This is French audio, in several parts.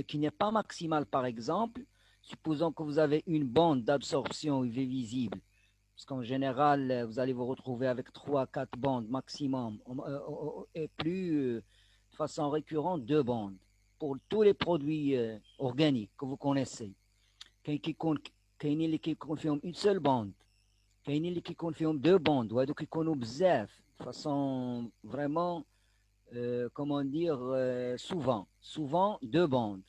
qui n'est pas maximale, par exemple, supposons que vous avez une bande d'absorption UV visible, parce qu'en général, vous allez vous retrouver avec 3 4 bandes maximum, et plus de façon récurrente, 2 bandes pour tous les produits organiques que vous connaissez. كاين اللي كيكون فيهم une seule bande, كاين اللي كيكون فيهم 2 bandes, وهذو كيكونوا بزاف de façon vraiment comment dire souvent 2 bandes,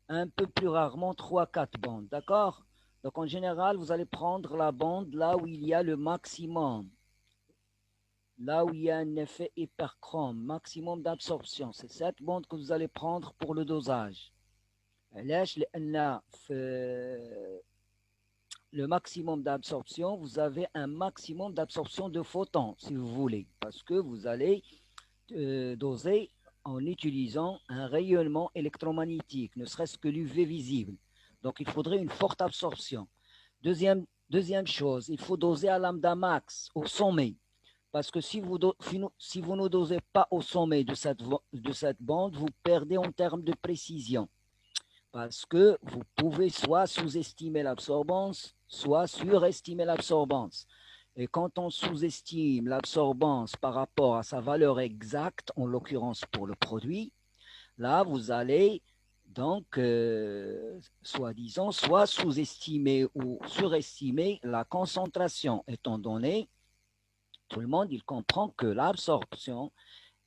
un peu plus rarement 3 4 bandes, d'accord. Donc en général, vous allez prendre la bande là où il y a le maximum, là où il y a un effet hyperchrome, maximum d'absorption. C'est cette bande que vous allez prendre pour le dosage. علاش؟ لأن le maximum d'absorption, vous avez un maximum d'absorption de photons, si vous voulez, parce que vous allez doser en utilisant un rayonnement électromagnétique, ne serait-ce que l'UV visible. Donc il faudrait une forte absorption. Deuxième chose, il faut doser à lambda max, au sommet. Parce que si vous ne dosez pas au sommet de cette bande, vous perdez en termes de précision. Parce que vous pouvez soit sous-estimer l'absorbance, soit surestimer l'absorbance. Et quand on sous-estime l'absorbance par rapport à sa valeur exacte, en l'occurrence pour le produit, là, vous allez donc, soi-disant, soit sous-estimer ou surestimer la concentration, étant donné, tout le monde, il comprend que l'absorption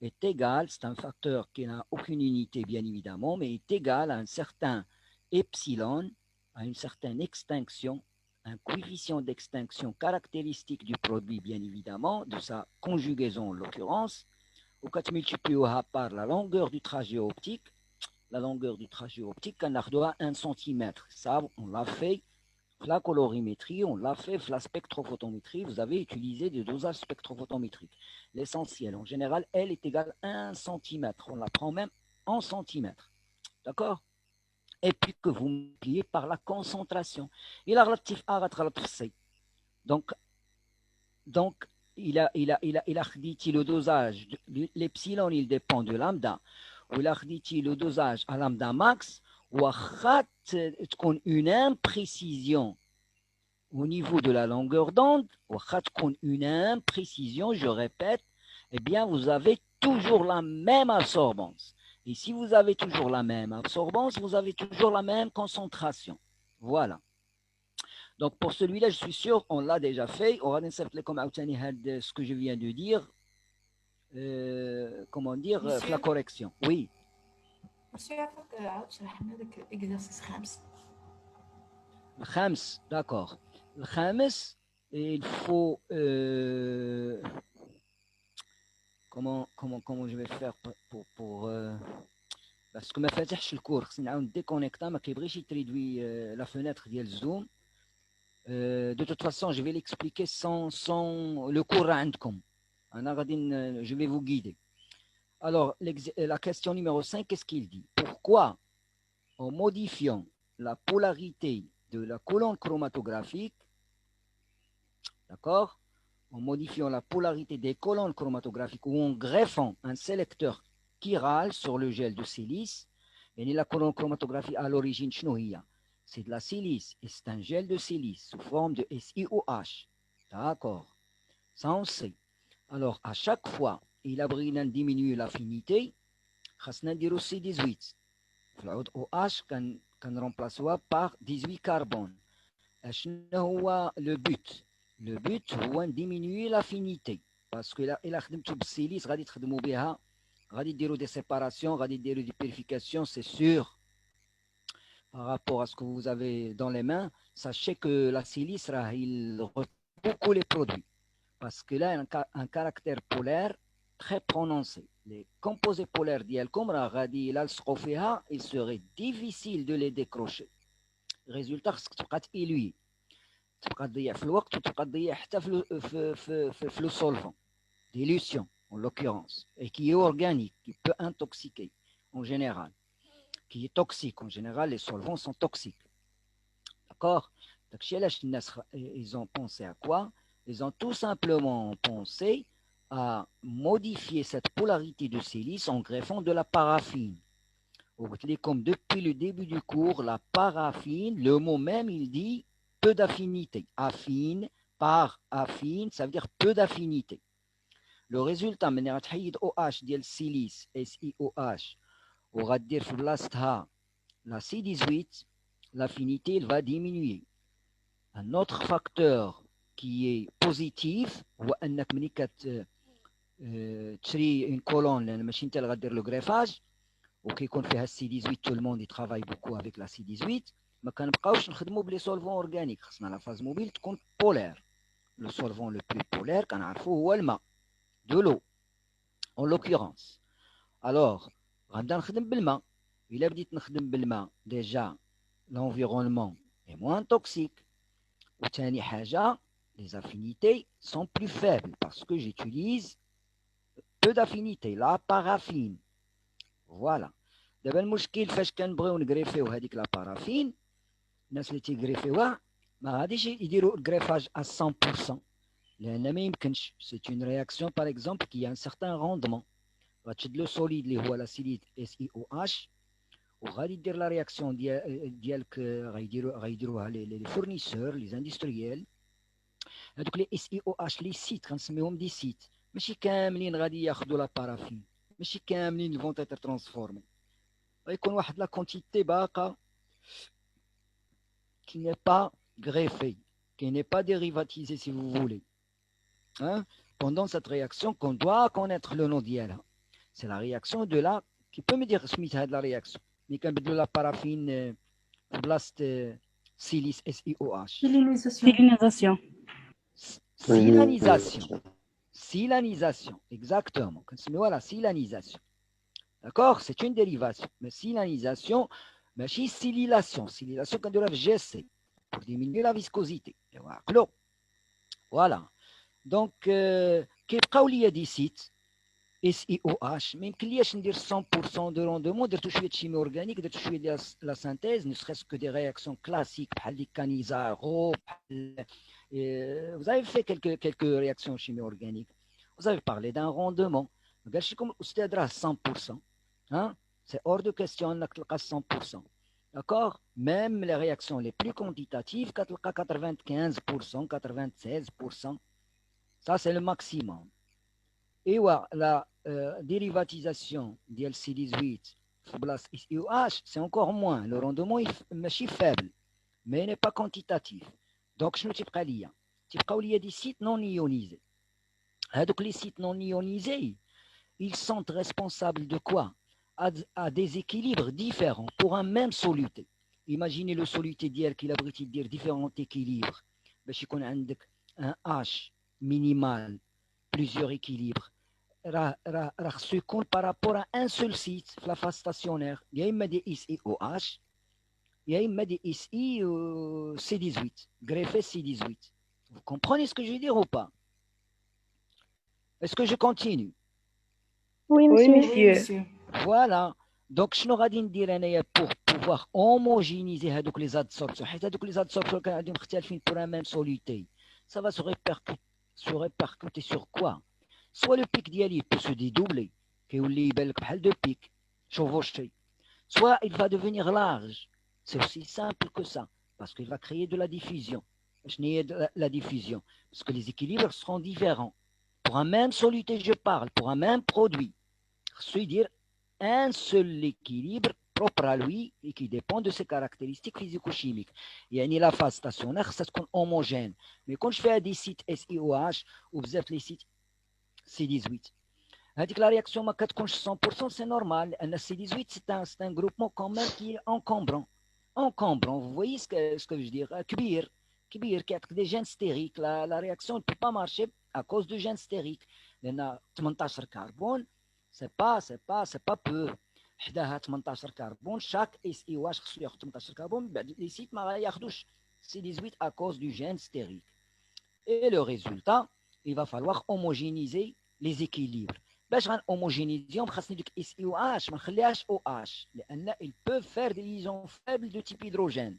est égale, c'est un facteur qui n'a aucune unité, bien évidemment, mais est égal à un certain epsilon, à une certaine extinction, un coefficient d'extinction caractéristique du produit, bien évidemment, de sa conjugaison en l'occurrence, ou quand multiplié par la longueur du trajet optique, qu'on a 1 cm. Ça, on l'a fait la colorimétrie, on l'a fait la spectrophotométrie, vous avez utilisé des dosages spectrophotométriques. L'essentiel, en général, elle est égale à 1 cm. On la prend même en centimètres. D'accord? Et puis que vous multipliez par la concentration. Il a relatif A relatif C. Donc, il a dit le dosage, l'epsilon, il dépend de lambda. Ou il a dit le dosage à lambda max, ou à une imprécision au niveau de la longueur d'onde, une imprécision, je répète, eh bien, vous avez toujours la même absorbance. Et si vous avez toujours la même absorbance, vous avez toujours la même concentration. Voilà. Donc, pour celui-là, je suis sûr, on l'a déjà fait. On va comme ce que je viens de dire, comment dire, la Monsieur, correction. Oui, monsieur عفاك عاود شرح لنا هذاك الاكزرسيس خامس. le khams, d'accord. Le khams, il faut comment je vais faire pour parce que ما فاتحش الكور خصني نعاود ديكونيكتا ما كيبغيش يتريدوي لا فenêtre ديال زوم de toute façon je vais l'expliquer sans le cours عندكم انا غادي je vais vous guider. Alors la question numéro 5, qu'est-ce qu'il dit? Pourquoi en modifiant la polarité de la colonne chromatographique, d'accord, en modifiant la polarité des colonnes chromatographiques ou en greffant un sélecteur chiral sur le gel de silice. Et la colonne chromatographique à l'origine, c'est de la silice et c'est un gel de silice sous forme de SiOH. D'accord, ça on sait. Alors à chaque fois, il a diminué l'affinité, خاصنا نديرو C18. العود OH كان remplaceوا par 18 carbone. شنو هو لو بوت؟ لو بوت هو نديمينيي لافينيتي باسكو الا خدمتو بالسيليس غادي تخدموا بها، غادي ديروا دي سيباراسيون، غادي ديروا دي purification, c'est sûr. Par rapport à ce que vous avez dans les mains, sachez que la silice il retient beaucoup les produits parce que là il a un caractère polaire très prononcé. Les composés polaires ديالكم راه غادي الا لصقوا فيها il serait difficile de les décrocher. résultat خصك تبقى تيلوي، تبقى تضيع في الوقت وتبقى تضيع حتى في لو solvant, dilution en l'occurrence, et qui est organique, qui peut intoxiquer en général, qui est toxique en général, les solvants sont toxiques. D'accord? Donc chez les Chinois, ils ont pensé à quoi? Ils ont tout simplement pensé à modifier cette polarité de silice en greffant de la paraffine. Comme depuis le début du cours, la paraffine, le mot même, il dit peu d'affinité. Affine, par affine, ça veut dire peu d'affinité. Le résultat, من غتحيد OH ديال السيليس SiOH وغدير في بلاصتها la C18, l'affinité va diminuer. Un autre facteur qui est positif هو انك ملي تشري une colonne لان ماشي انت اللي غدير لو greffage وكيكون فيها السي 18 tout le monde y travaille beaucoup avec la C18 ما كنبقاوش نخدموا بلي سولفون اورغانيك خصنا لا فاز موبيل تكون بولير لو سولفون لو بلو بولير كنعرفوه هو الماء de l'eau en l'occurrence. Alors غنبدا نخدم بالماء الا بديت نخدم بالماء ديجا l'environnement est moins toxique وثاني حاجه les affinités sont plus faibles parce que j'utilise peu d'affinités la paraffine. Voilà. دابا المشكل فاش كنبغيو نغريفيو هذيك لا بارافين الناس اللي تيغريفيوها ما غاديش يديروا غريفاج à 100% لان ما يمكنش سي اون رياكسيون باغ اكزومبل كي ان سارتان روندمون غتشد لو سوليد اللي هو لا سيليد SiOH وغادي دير لا رياكسيون ديالك غيديروها لي فورنيسور لي اندستريال هذوك لي SiOH لي سيت كنسميهم دي سيت ماشي كاملين غادي ياخذوا لا بارافين ماشي كاملين فون تيتر ترانسفورمي غيكون واحد لا كونتيتي باقا qui n'est pas greffée, qui n'est pas dérivatisée si vous voulez. Hein? Pendant cette réaction qu'on doit connaître le nom d'elle. C'est la réaction de la... Qui peut me dire Smith de la réaction? Mais quand de la paraffine blast silice SiOH. Stylinisation. Silanisation. Silanisation, exactement. Voilà, silanisation. D'accord? C'est une dérivation. Mais silanisation, ماشي silylation. Silylation quand on lève GC pour diminuer la viscosité. Voilà. Donc, كيبقاو ليا دي سيت SiOH ما يمكنلياش ندير 100% de rendement درتو شويه شيمي اورغانيك درتو شويه ديال لا سانتيز ne serait-ce que des réactions classiques بحال دي كانيزارو vous avez fait quelques réactions chimie organiques vous avez parlé d'un rendement ما قالش لكم الاستاذ راه 100% hein c'est hors de question انك تلقى 100%. D'accord? Même les réactions les plus quantitatives, 95%, 96%, ça c'est le maximum. Et ouais, la dérivatisation d'LC18 SiOH, c'est encore moins. Le rendement est faible, mais il n'est pas quantitatif. Donc, je ne sais pas lire. Il y a des sites non ionisés. Donc, les sites non ionisés, ils sont responsables de quoi? À des équilibres différents pour un même soluté. Imaginez le soluté d'hier qu'il abrite différents équilibres. باش يكون عندك un H minimal, plusieurs équilibres. راه خصو يكون par rapport à un seul site في la phase stationnaire. يا إما des SiOH يا إما des Si C18, greffé C18. Vous comprenez ce que je veux dire ou pas? Est-ce que je continue? Oui, Oui, monsieur. monsieur. Voilà. Donc, شنو غادي ندير انايا pour pouvoir homogénéiser هذوك les adsorptions حيت هذوك les adsorptions كانوا عندهم مختلفين pour un même soluté. Ça va se répercuter sur quoi? Soit le pic d'IALI peut se dédoubler, كيولي يبان لك بحال دو pic chevauché. Soit il va devenir large. C'est aussi simple que ça, parce qu'il va créer de la diffusion. شنو هي la diffusion? Parce que les équilibres seront différents. Pour un même soluté, je parle, pour un même produit. خصو يدير un seul équilibre propre à lui et qui dépend de ses caractéristiques physico-chimiques. يعني la phase stationnaire خصها تكون homogène. Mais quand je fais des sites SiOH ou بزاف les sites C18 هذيك la réaction ما كتكونش 100% c'est normal لأن C18 c'est un groupement quand même qui est encombrant. Vous voyez ce que je veux dire? كبير كيعطيك des gènes stériques. La réaction ne peut pas marcher à cause de gènes stériques. لأن 18 كربون c'est pas peu. حداها 18 كربون chaque SiOH خصو ياخذ 18 كربون بعد les sites ما غياخذوش C18 à cause du gène stérique. Et le résultat, il va falloir homogénéiser les équilibres. باش غنهوموجينيزيهم خاصني ديك SiOH ما نخليهاش OH لأن ils peuvent faire des liaisons faibles de type hydrogène.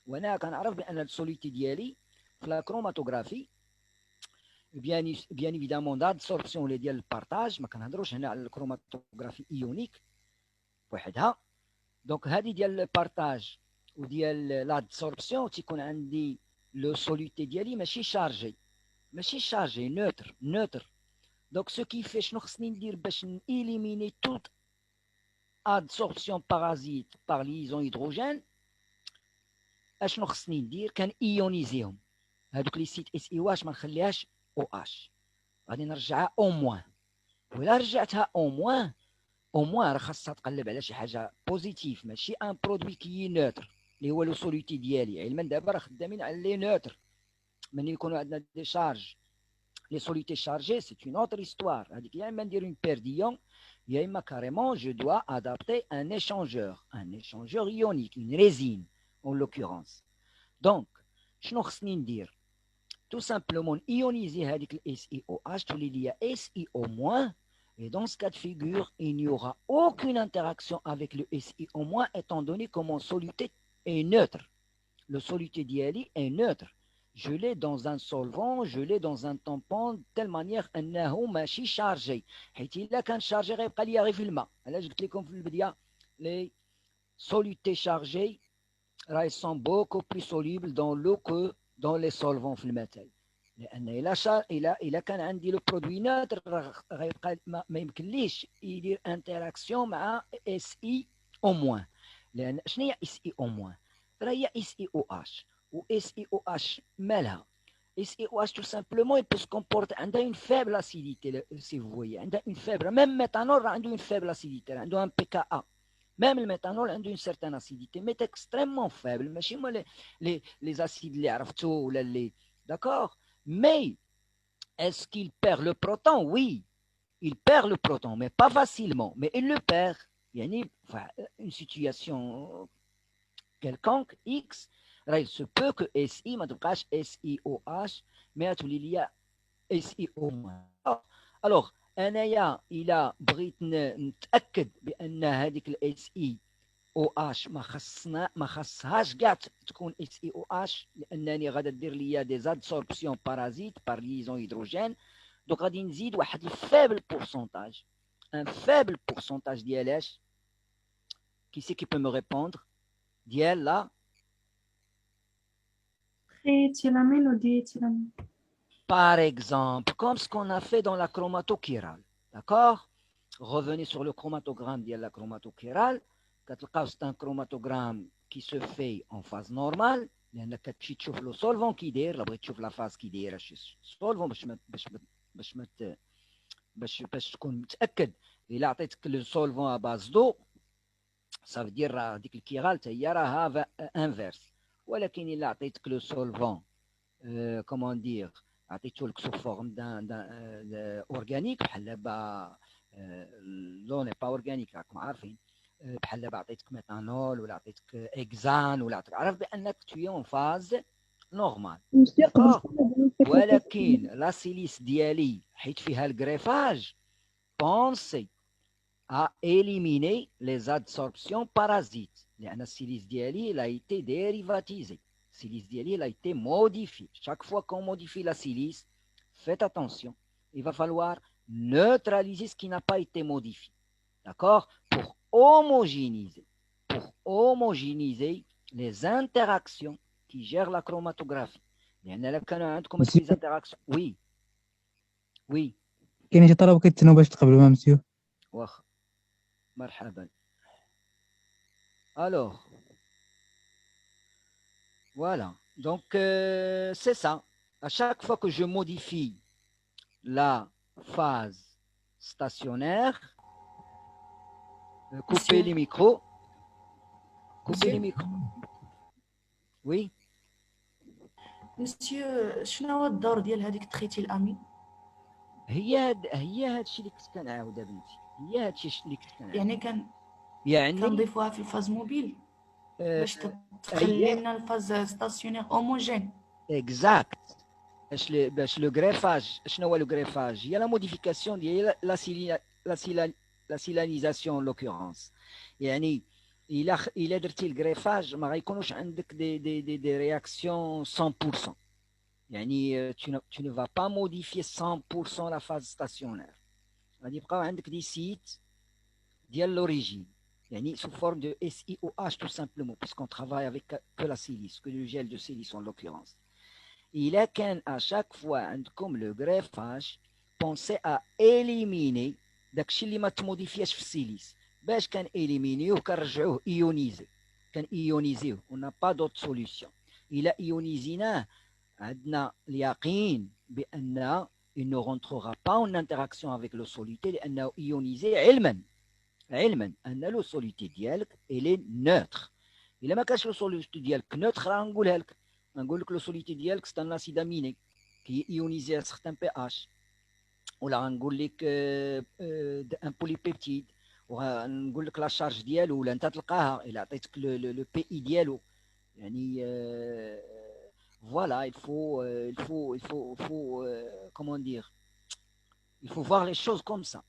وأنا كنعرف بأن السوليتي ديالي في لا كروماتوغرافي bien évidemment d'absorption ولا ديال البارطاج ما كنهضروش هنا على الكروماتوغرافي ايونيك بوحدها دونك هذه ديال البارتاج وديال لادسوربسيون تيكون عندي لو سوليتي ديالي ماشي شارجي نوتر دونك سو كي في شنو خصني ندير باش نإليميني توت ادسوربسيون بارازيت باغ ليزون هيدروجين اشنو خصني ندير كان ايونيزيهم هذوك لي سيت اس اي واش ما نخليهاش او اش غادي نرجعها او موان ولا رجعتها او موان راه خاصها تقلب على شي حاجه بوزيتيف ماشي ان برودوي كي نوتر اللي هو لو سوليتي ديالي علما دابا راه خدامين على لي نوتر ملي يكونوا عندنا دي شارج لي سوليتي شارجي سي اون اوتر هيستوار هذيك يا اما ندير اون بيرديون يا اما كاريمون جو دوا ادابتي ان échangeur ionique une résine en l'occurrence donc شنو خصني ندير tout simplement ioniser هذيك ال SiOH تولي ليا SiO- et dans ce cas de figure il n'y aura aucune interaction avec le SiO- étant donné que mon soluté est neutre le soluté ديالي est neutre je l'ai dans un solvant je l'ai dans un tampon de telle manière انه ماشي شارجي حيت الا كان شارجي غيبقى ليا غير في الماء علاش قلت لكم في البدايه les solutés chargés ils sont beaucoup plus solubles dans l'eau que dans les solvants في المثل لان الا كان عندي لو برودوي نوتر غيبقى ما يمكنليش يدير انتراكسيون مع اس اي او موان لان شنو هي اس اي او موان راه هي اس اي او اش و اس اي او اش مالها اس اي او اش tout simplement il peut se comporter عندها une faible acidité si vous voyez عندها une faible même méthanol راه عنده une faible acidité عنده un pKa même le méthanol a une certaine acidité mais extrêmement faible ماشي هما les acides اللي عرفتو ولا اللي d'accord mais est-ce qu'il perd le proton oui il perd le proton mais pas facilement mais il le perd يعني une situation quelconque X il se peut que SI ما تبقاش SiOH mais تولي ليا SiO-. alors انايا الى بغيت نتاكد بان هذيك الاس اي او اش ما خصهاش كاع تكون اس اي او اش لانني غادا دير ليا دي زادسوربسيون بارازيت بار ليزون هيدروجين دونك غادي نزيد واحد الفابل بورسونتاج ان فابل بورسونتاج ديالاش كي سي كي بو مو ريبوندر ديال لا Triéthylamine ou diéthylamine? par exemple comme ce qu'on a fait dans la chromatochirale d'accord revenez sur le chromatogramme ديال la chromatochirale كتلقاو c'est un chromatogramme qui se fait en phase normale لانك كتمشي تشوف لو سولفون كي داير بغيت تشوف لا فاز كي دايره شي سولفون باش تكون متاكد الا عطيتك لو سولفون باز دو صافي دير راه ديك الكيرال حتى هي راها انفيرس ولكن الا عطيتك لو سولفون كومون دير عطيتو لك سو فورم دان اورغانيك بحال دابا لو ني با اورغانيك راكم عارفين بحال دابا عطيتك ميثانول ولا عطيتك اكزان ولا عطيتك عرف بانك توي اون فاز نورمال ولكن لا سيليس ديالي حيت فيها الكريفاج بونسي à éliminer les adsorptions parasites لأن السيليس ديالي il a été dérivatisé السيليس ديالي il a été modifié chaque fois qu'on modifie la silice faites attention il va falloir neutraliser ce qui n'a pas été modifié d'accord pour homogénéiser les interactions qui gèrent la chromatographie لأن لو كانوا عندكم des interactions oui كاين شي طلب كيتسناو باش تقبلوا مع مسيو واخا مرحبا alors voilà donc c'est ça à chaque fois que je modifie la phase stationnaire coupez les micros oui مسيو شنو هو الدور ديال هذيك تريتيل امين هي هادشي اللي كنت كنعاود بنتي هي هادشي اللي كنت كنعاود يعني كنضيفوها في الفاز موبيل باش تخلي لنا الفاز ستاسيونير هوموجين اكزاكت باش لو غريفاج شنو هو لو غريفاج هي لا موديفيكاسيون ديال لا سيلانيزاسيون لوكورونس يعني الا درتي الغريفاج ما غيكونوش عندك دي رياكسيون 100% يعني tu ne vas pas modifier 100% la phase stationnaire غادي يبقاو عندك دي سيت ديال لوريجين sous forme de SiOH tout simplement, puisqu'on travaille avec que la silice, que le gel de silice en l'occurrence. Il est qu'à chaque fois, comme le greffage, pensez à éliminer داكشي اللي ما تموديفياش في السيليس باش كان إليمينيوه كنرجعوه إيونيزي كان إيونيزيوه on n'a pas d'autre solution إلا إيونيزيناه عندنا اليقين بأن il ne rentrera pas en interaction avec le soluté لأنه إيونيزي علما أن لو soluté ديالك il est neutre إلا ما كانش لو soluté ديالك neutre راه نقولها لك نقول لك لو soluté ديالك c'est un acide aminé qui est ionisé à certains pH ولا نقول لك ان بوليبيبتيد ونقول لك لا شارج ديالو ولا انت تلقاها الا عطيتك لو بي اي ديالو يعني voilà comment dire il faut voir les choses comme ça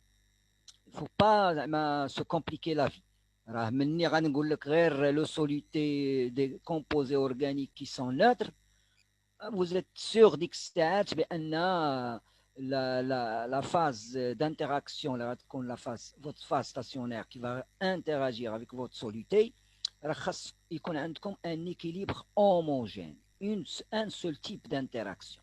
il faut pas زعما se compliquer la vie راه مني غنقول لك غير لو soluté des composés organiques qui sont neutres vous êtes sûr ديك الساعات بان la phase d'interaction, votre phase stationnaire qui va interagir avec votre soluté, il y a un équilibre homogène, un seul type d'interaction.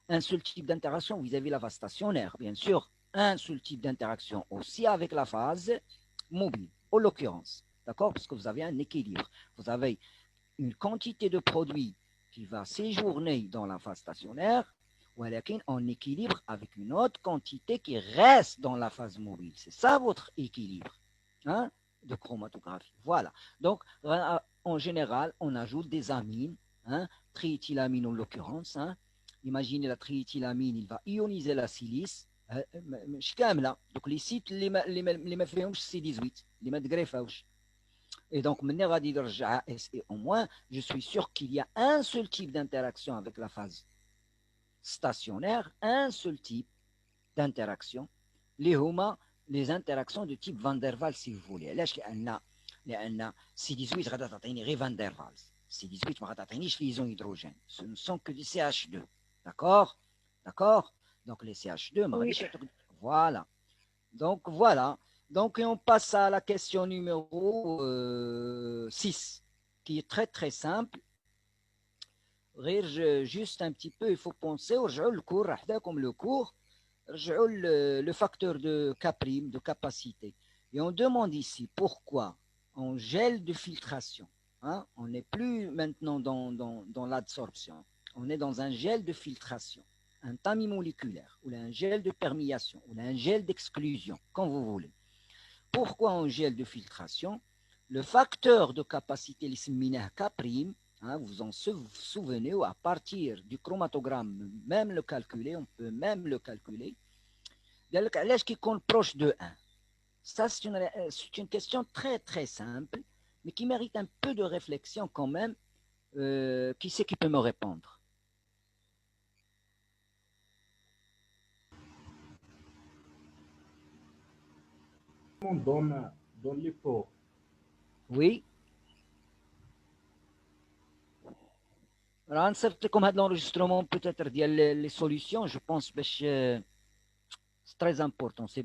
Un seul type d'interaction vis-à-vis la phase stationnaire, bien sûr, un seul type d'interaction aussi avec la phase mobile, en l'occurrence, d'accord? Parce que vous avez un équilibre. Vous avez une quantité de produit qui va séjourner dans la phase stationnaire, en équilibre avec une autre quantité qui reste dans la phase mobile. C'est ça votre équilibre de chromatographie. Voilà. Donc, en général, on ajoute des amines, triéthylamine en l'occurrence. Imaginez la triéthylamine, il va ioniser la silice. Donc, les sites, les C18, les mettent et donc, au moins, je suis sûr qu'il y a un seul type d'interaction avec la phase stationnaire, un seul type d'interaction, les interactions de type Van der Waals si vous voulez. لأن C18 غادا تعطيني غير Van der Waals. C18 ما غادا تعطينيش liaison hydrogène. Ce ne sont que des CH2. D'accord? Donc les CH2 ما غاديش يعطوك. Voilà. Donc on passe à la question numéro 6 qui est très très simple. Juste un petit peu, il faut penser au cours, comme le cours, le facteur de K', de capacité. Et on demande ici pourquoi en gel de filtration. On n'est plus maintenant dans l'adsorption. On est dans un gel de filtration, un tamis moléculaire, ou un gel de perméation, ou un gel d'exclusion, comme vous voulez. Pourquoi en gel de filtration? Le facteur de capacité, l'isminah K', vous vous en souvenez, à partir du chromatogramme, même le calculer, on peut même le calculer. L'âge qui compte proche de 1. Ça, c'est une question très très simple, mais qui mérite un peu de réflexion quand même. Qui c'est qui peut me répondre? Dans les pots. Oui. Alors, comme l'enregistrement peut-être les solutions, je pense que c'est très important. C'est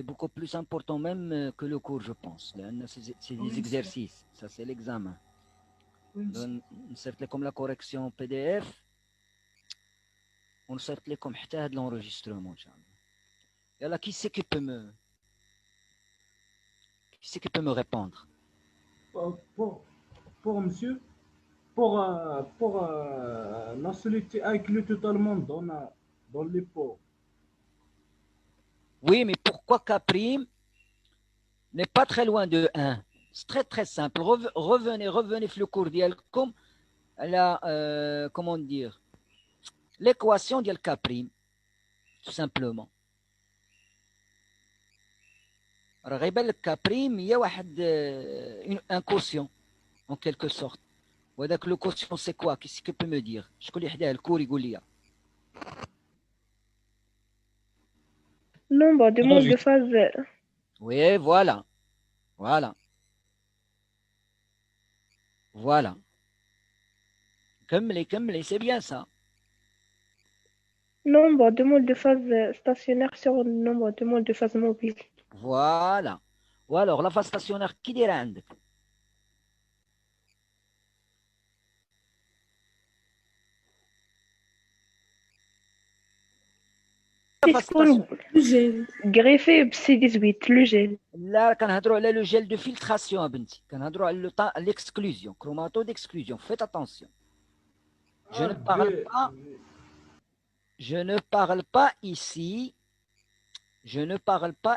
beaucoup plus important même que le cours, je pense. C'est des exercices. Ça, c'est l'examen. C'est comme la correction PDF. On sait comme l'enregistrement. Et là, qui c'est qui peut me répondre? Pour monsieur, pour la soluté inclut totalement dans les pots. Oui, mais pourquoi K' n'est pas très loin de 1? C'est très très simple. Revenez le cours comme comment dire, l'équation de K', tout simplement. غيبان لك K' هي واحد un quotient en quelque sorte. وهذاك le quotient c'est quoi? Qu'est-ce que peut me dire? شكون اللي حداه الكور يقول لي. Nombre de moles de phase. Oui, voilà. كملي, c'est bien ça. Nombre de moles de phase stationnaire sur le nombre de moles de phase mobile. Voilà. Ou alors la phase stationnaire qui دايره عندك Le gel. Greffé C18 le gel. لا كنهضروا على لو جيل دو فيلتراسيون بنتي كنهضروا على l'exclusion chromato d'exclusion faites attention je ne parle pas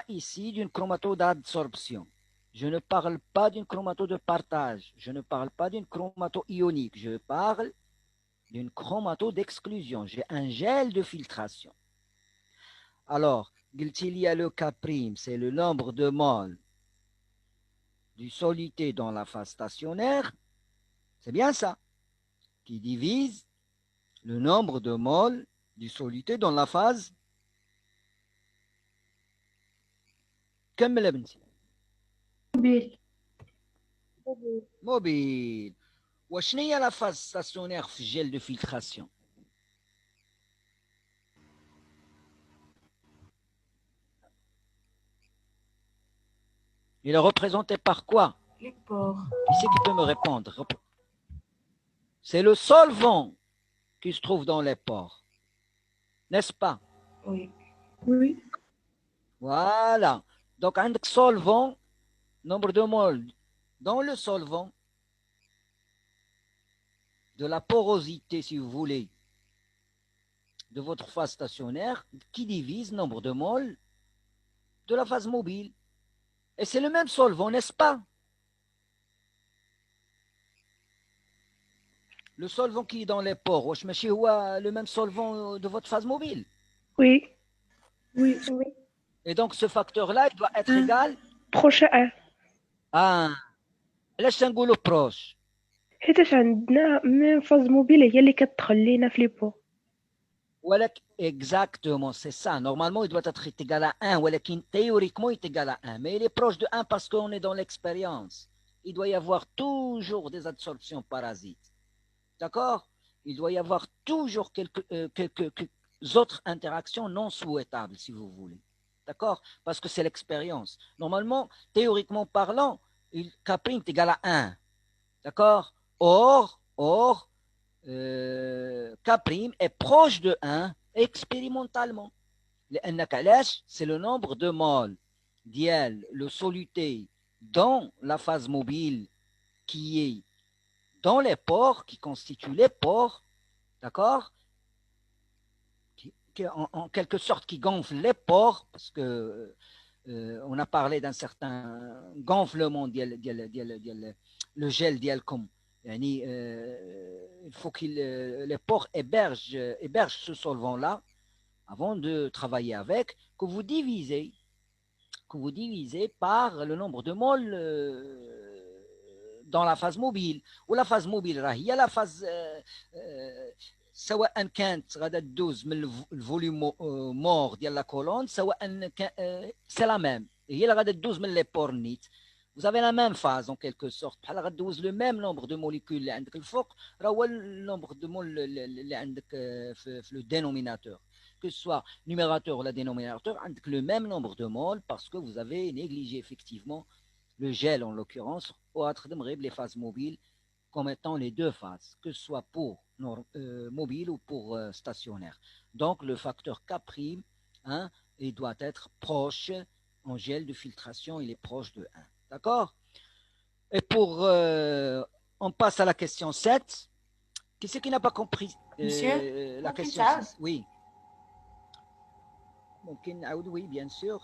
ici d'une chromato d'absorption. Je ne parle pas d'une chromato de partage. Je ne parle pas d'une chromato ionique. Je parle d'une chromato d'exclusion. J'ai un gel de filtration. Alors, il y a le K', c'est le nombre de moles du soluté dans la phase stationnaire. C'est bien ça. Qui divise le nombre de moles du soluté dans la phase. كمل يا بنتي. موبيل. وشنو هي لا فاز ستاسيونير في الجيل دو فيلتراسيون؟ Il est représenté par quoi? Les pores. Qui c'est qui peut me répondre? C'est le solvant qui se trouve dans les pores. N'est-ce pas? Oui. Oui. Voilà. Donc, un solvant, nombre de moles dans le solvant, de la porosité, si vous voulez, de votre phase stationnaire, qui divise nombre de moles de la phase mobile. Et c'est le même solvant, n'est-ce pas? Le solvant qui est dans les pores, le même solvant de votre phase mobile. Oui. Oui. Oui. Et donc, ce facteur-là, il doit être égal proche à 1. Ah, علاش نقولوا proche? حيتاش عندنا ميم فاز موبيل هي اللي كتدخل لينا في لي بو. Exactement, c'est ça. Normalement, il doit être égal à 1. Théoriquement, il est égal à 1. Mais il est proche de 1 parce qu'on est dans l'expérience. Il doit y avoir toujours des absorptions parasites. D'accord? Il doit y avoir toujours quelques autres interactions non souhaitables, si vous voulez. D'accord? Parce que c'est l'expérience. Normalement, théoriquement parlant, K' est égal à 1. D'accord? Or, K' est proche de 1 expérimentalement. C'est le nombre de moles d'IL, le soluté dans la phase mobile qui est dans les pores, qui constituent les pores, d'accord, en quelque sorte qui gonflent les pores, parce que on a parlé d'un certain gonflement le gel d'IL comme il faut que les pores hébergent ce solvant-là avant de travailler avec, que vous divisez par le nombre de moles dans la phase mobile. Ou la phase mobile, il y a la phase سواء كانت غادا تدوز من الفوليوم مور ديال لا كولون سواء سي لا ميم هي اللي غادا تدوز من لي بور نيت. Vous avez la même phase en quelque sorte. بحال غدوز le même nombre de molécules اللي عندك الفوق راه هو le nombre de moles اللي عندك في le dénominateur. Que ce soit numérateur ou la dénominateur, عندك le même nombre de moles parce que vous avez négligé effectivement le gel en l'occurrence ou à les phases mobiles comme étant les deux phases, que ce soit pour mobile ou pour stationnaire. Donc le facteur K', hein, il doit être proche en gel de filtration, il est proche de 1. D'accord? Et pour on passe à la question 7. Qui c'est qui n'a pas compris Monsieur, la question 6? Oui. ممكن نعاود وي بيان سور.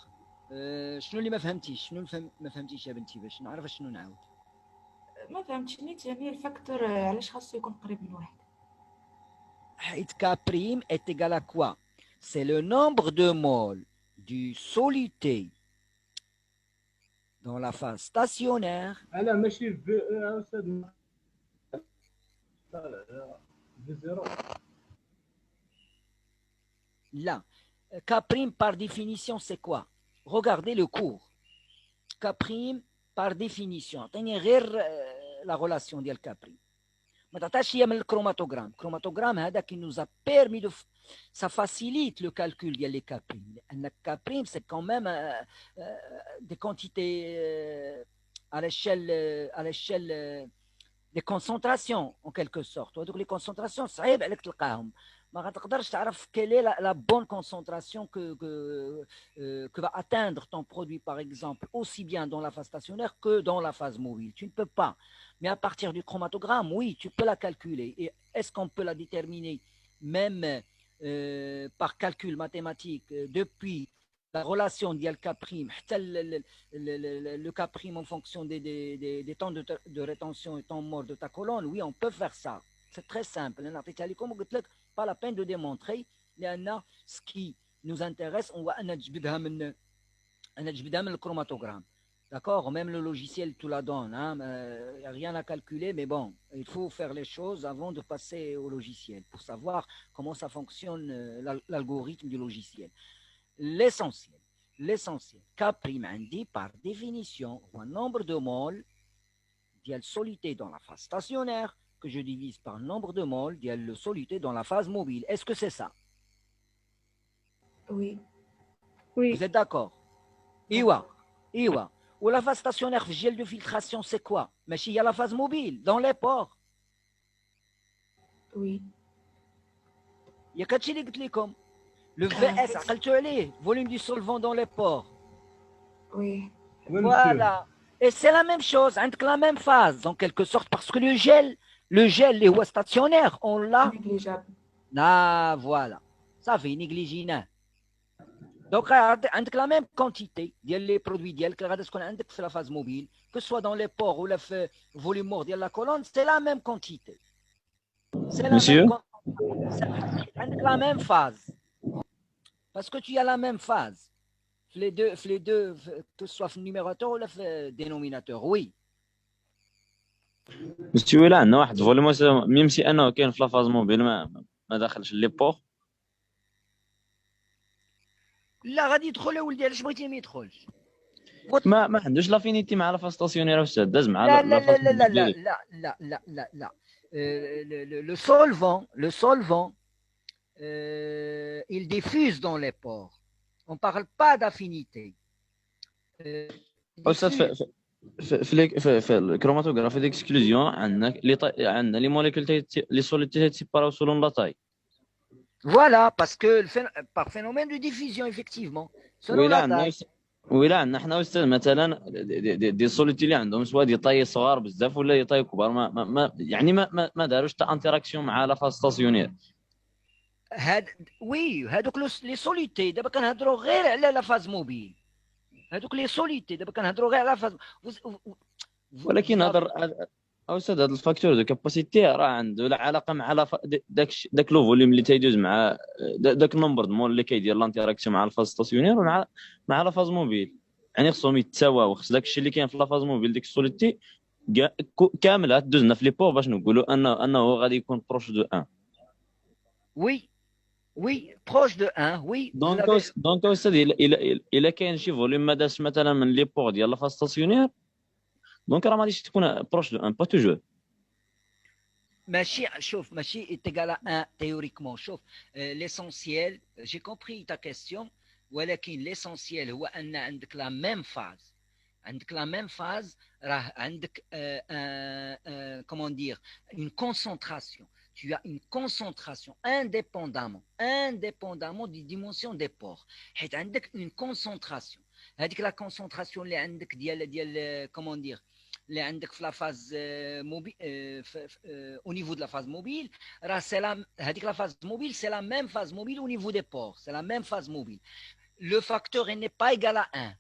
شنو اللي ما فهمتيش؟ شنو ما فهمتيش يا بنتي باش نعرف شنو نعاود؟ ما فهمتني ثاني الفاكتور علاش خاصو يكون قريب من واحد؟ حيت K' est égal à quoi? C'est le nombre de moles du soluté dans la phase stationnaire. لا ماشي في استاذ في زيرو. Là, K' par définition, c'est quoi? Regardez le cours. K' par définition, la relation de K'. ما تعطاش هي من الكروماتوغرام. الكروماتوغرام هذا qui nous a permis de ça facilite le calcul ديال les K', لأن K' c'est quand même des quantités à l'échelle des concentrations en quelque sorte. Donc les concentrations صعيب عليك تلقاهم. ما غتقدرش تعرف quelle est la bonne concentration que va atteindre ton produit, par exemple, aussi bien dans la phase stationnaire que dans la phase mobile. Tu ne peux pas. Mais à partir du chromatogramme, oui, tu peux la calculer. Et est-ce qu'on peut la déterminer même par calcul mathématique depuis la relation d'IA le K' en fonction des temps de rétention et temps mort de ta colonne? Oui, on peut faire ça. C'est très simple. Pas la peine de démontrer. Ce qui nous intéresse, on va analyser le chromatogramme. D'accord? Même le logiciel tout la donne. Il n'y a rien à calculer, mais bon, il faut faire les choses avant de passer au logiciel pour savoir comment ça fonctionne l'algorithme du logiciel. L'essentiel, K' par définition, un nombre de moles de soluté dans la phase stationnaire que je divise par nombre de moles de soluté dans la phase mobile. Est-ce que c'est ça? Oui. Vous êtes d'accord? Iwa. Ou la phase stationnaire, gel de filtration, c'est quoi? Mais il y a la phase mobile, dans les pores. Oui. Il y a quatre comme le VS, volume du solvant dans les pores. Oui. Voilà. Et c'est la même chose, avec la même phase, en quelque sorte, parce que le gel, les hauts stationnaires, on l'a. Négligeable. Ah, voilà. Ça fait négligeable. Donc, avec la même quantité, les produits, c'est la phase mobile, que ce soit dans les pores ou le volume mort de la colonne, c'est la même quantité. C'est la même phase. Parce que tu as la même phase. Les deux, que ce soit le numérateur ou le dénominateur, oui. Monsieur là, عندنا واحد فوليوم même si أنه كاين في لا فاز موبيل ما داخلش لي بور. لا غادي يدخل ولدي علاش بغيتي ما يدخلش؟ ما عندوش لافينيتي مع لا فاز ستاسيونير واش داز مع لا لا فاز لا لا لا لا لا لا لا le solvant il diffuse dans les pores. On ne parle pas d'affinité. أستاذ في الكروماتوغرافي ديكسكلوزيون عندنا لي موليكول لي سوليتي تيباراو سولون لا تاي. Voilà, parce que par phénomène de diffusion, effectivement. Selon la taille. وإلا عندنا حنا أستاذ مثلا دي سوليتي اللي عندهم سواء دي طاي صغار بزاف ولا دي طاي كبار ما داروش تا انتراكسيون مع لا فاز ستاسيونير. هادوك لي سوليتي دابا كنهضروا غير على لا فاز موبيل. هادوك لي سوليتي دابا كنهضروا غير على فاز. ولكن هضر أستاذ هذا الفاكتور دو كاباسيتي راه عنده علاقه مع داك لو فوليوم اللي تيدوز مع داك النمبر د مول اللي كيدير لانتراكسيون مع الفاز ستاسيونير ومع لا فاز موبيل. يعني خصهم يتساواو. خص داك الشيء اللي كاين في لا فاز موبيل ديك السوليتي كامله تدوزنا في لي بور باش نقولوا انه غادي يكون بروش دو 1. Oui, proche de 1, oui. دونك استاذ الا كاين شي فوليوم ما داش مثلا من لي بور ديال لا فاز ستاسيونير دونك راه ما غاديش تكون بروش دو 1 با توجور. ماشي est égal à 1 théoriquement. شوف l'essentiel, j'ai compris ta question, ولكن l'essentiel هو أن عندك la même phase. عندك la même phase راه عندك comment dire, une concentration. Tu as une concentration indépendamment des dimensions des pores. حيت عندك une concentration. هذيك la concentration اللي عندك ديال comment dire, اللي عندك في لا فاز موبيل au niveau de la phase mobile, هذيك la phase mobile c'est la même phase mobile au niveau des pores, c'est la même phase mobile. Le facteur il n'est pas égal à 1.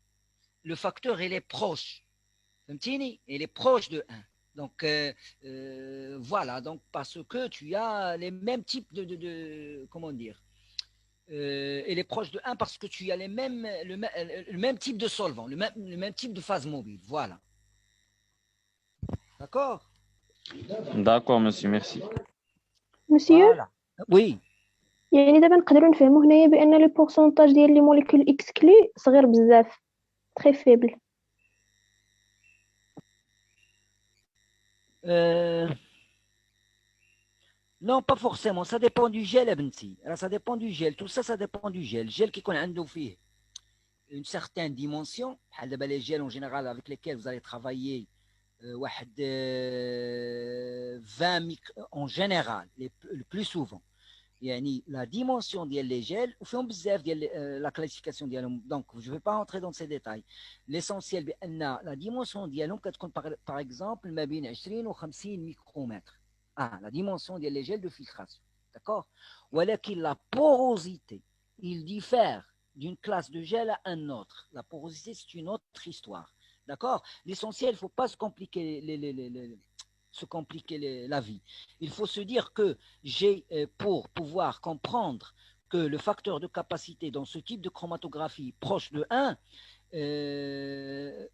Le facteur il est proche. فهمتيني؟ Il est proche de 1. Donc voilà, donc parce que tu as les mêmes types de comment dire, elle est proche de 1 parce que tu as le même type de solvant, le même type de phase mobile. Voilà. D'accord? D'accord, monsieur, merci. Monsieur, Voilà. Oui. يعني دابا نقدروا نفهموا هنايا بان لو بورسونتاج ديال لي موليكول اكسكلو صغير بزاف، تري فيبل. Non, pas forcément. Ça dépend du gel, Abnti. Ça dépend du gel. Tout ça, ça dépend du gel. Le gel qui connaît une certaine dimension. Les gels en général avec lesquels vous allez travailler 20 en général, le plus souvent. يعني la dimension ديال les gels وفيهم بزاف ديال la classification ديالهم. Donc je ne vais pas rentrer dans ces détails. L'essentiel بأن la dimension ديالهم كتكون par exemple ما بين 20 و 50 micromètres. La dimension des gels de filtration. D'accord? ولكن la porosité, il diffère d'une classe de gel à un autre. La porosité, c'est une autre histoire. D'accord? L'essentiel, il ne faut pas se compliquer la vie. Il faut se dire que pour pouvoir comprendre que le facteur de capacité dans ce type de chromatographie proche de 1,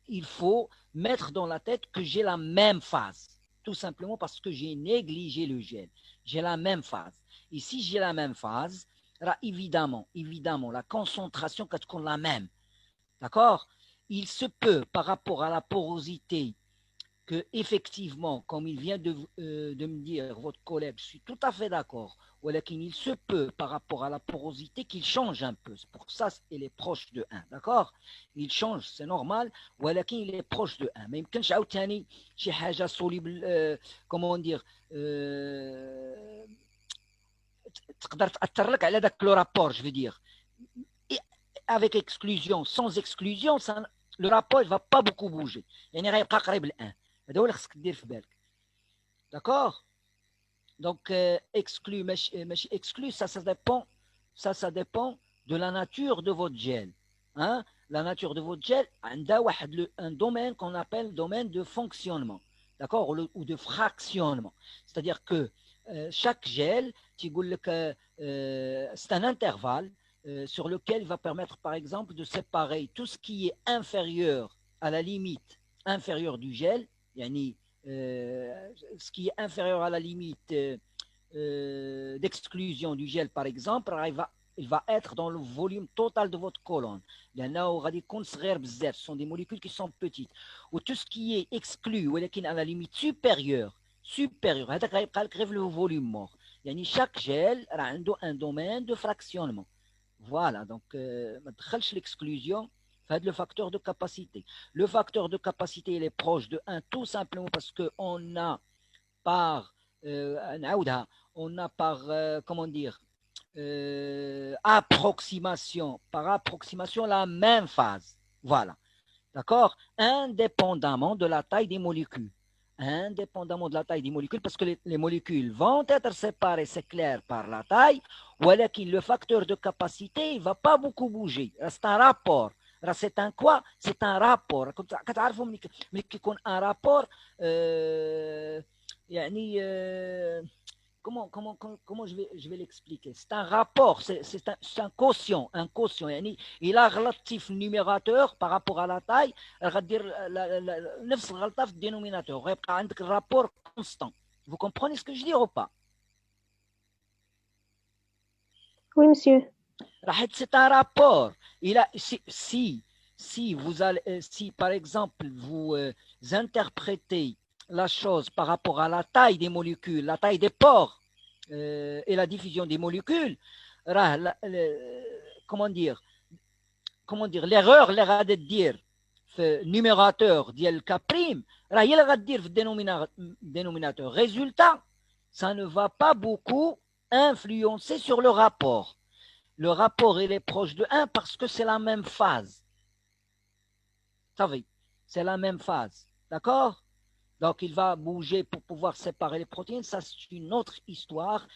il faut mettre dans la tête que j'ai la même phase. Tout simplement parce que j'ai négligé le gel. J'ai la même phase. Et si j'ai la même phase, évidemment, la concentration est la même. D'accord? Il se peut, par rapport à la porosité, que effectivement, comme il vient de me dire votre collègue, je suis tout à fait d'accord, il se peut, par rapport à la porosité, qu'il change un peu. C'est pour ça qu'il est proche de 1. D'accord? Il change, c'est normal, il est proche de 1. Mais il y a une chose soluble, comment dire, تقدر تأثر لك على ذاك le rapport, je veux dire. Et avec exclusion, sans exclusion, le rapport ne va pas beaucoup bouger. يعني غيبقى قريب ل 1. هذا هو اللي خصك دير في بالك. D'accord? Donc exclu, exclu, ça dépend de la nature de votre gel. Hein? La nature de votre gel, un domaine qu'on appelle domaine de fonctionnement. D'accord? Ou de fractionnement. C'est-à-dire que chaque gel, c'est un intervalle sur lequel il va permettre, par exemple, de séparer tout ce qui est inférieur à la limite inférieure du gel, ce qui est inférieur à la limite d'exclusion du gel, par exemple, il va être dans le volume total de votre colonne. Ce sont des molécules qui sont petites. Ou tout ce qui est exclu, à la limite supérieure, le volume mort. Chaque gel a un domaine de fractionnement. Voilà, donc l'exclusion fait le facteur de capacité. Le facteur de capacité il est proche de 1 tout simplement parce qu'on a par comment dire, approximation la même phase. Voilà, d'accord, indépendamment de la taille des molécules. Indépendamment de la taille des molécules, parce que les molécules vont être séparées, c'est clair, par la taille, le facteur de capacité, il ne va pas beaucoup bouger. C'est un rapport. C'est un quoi? C'est un rapport. Mais qui est un rapport, comment je vais l'expliquer? C'est un rapport, c'est un quotient. Il a un relatif numérateur par rapport à la taille, le dénominateur. Il y a un rapport constant. Vous comprenez ce que je dis ou pas? Oui, monsieur. C'est un rapport. Si par exemple vous interprétez la chose par rapport à la taille des molécules, la taille des pores et la diffusion des molécules, comment dire, l'erreur, elle va dire le numérateur ديال K', هي اللي غادير في dénominateur. Résultat, ça ne va pas beaucoup influencer sur le rapport. Le rapport il est proche de 1 parce que c'est la même phase. Vous savez, c'est la même phase. D'accord? Donc, il va bouger pour pouvoir séparer les protéines. Ça, c'est une autre histoire.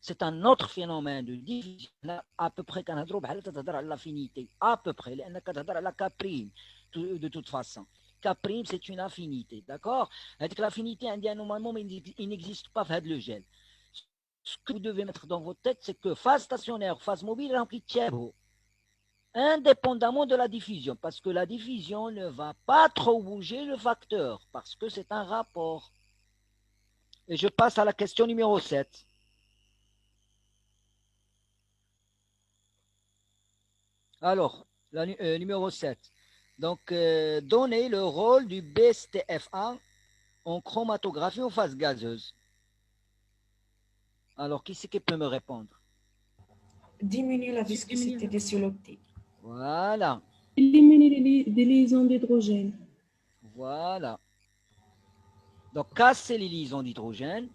C'est un autre phénomène de division. À peu près, quand on a l'affinité. À peu près. La K', de toute façon. K', c'est une affinité. D'accord? L'affinité indienne, normalement, il n'existe pas dans le gel. Ce que vous devez mettre dans votre tête, c'est que phase stationnaire, phase mobile, indépendamment de la diffusion, parce que la diffusion ne va pas trop bouger le facteur, parce que c'est un rapport. Et je passe à la question numéro 7. Alors, numéro 7. Donc, donnez le rôle du BSTFA en chromatographie aux phases gazeuses. Alors, qui c'est qui peut me répondre? Diminuer la viscosité des solutés. Voilà. Éliminer des liaisons d'hydrogène. Voilà. Donc, casser les liaisons d'hydrogène,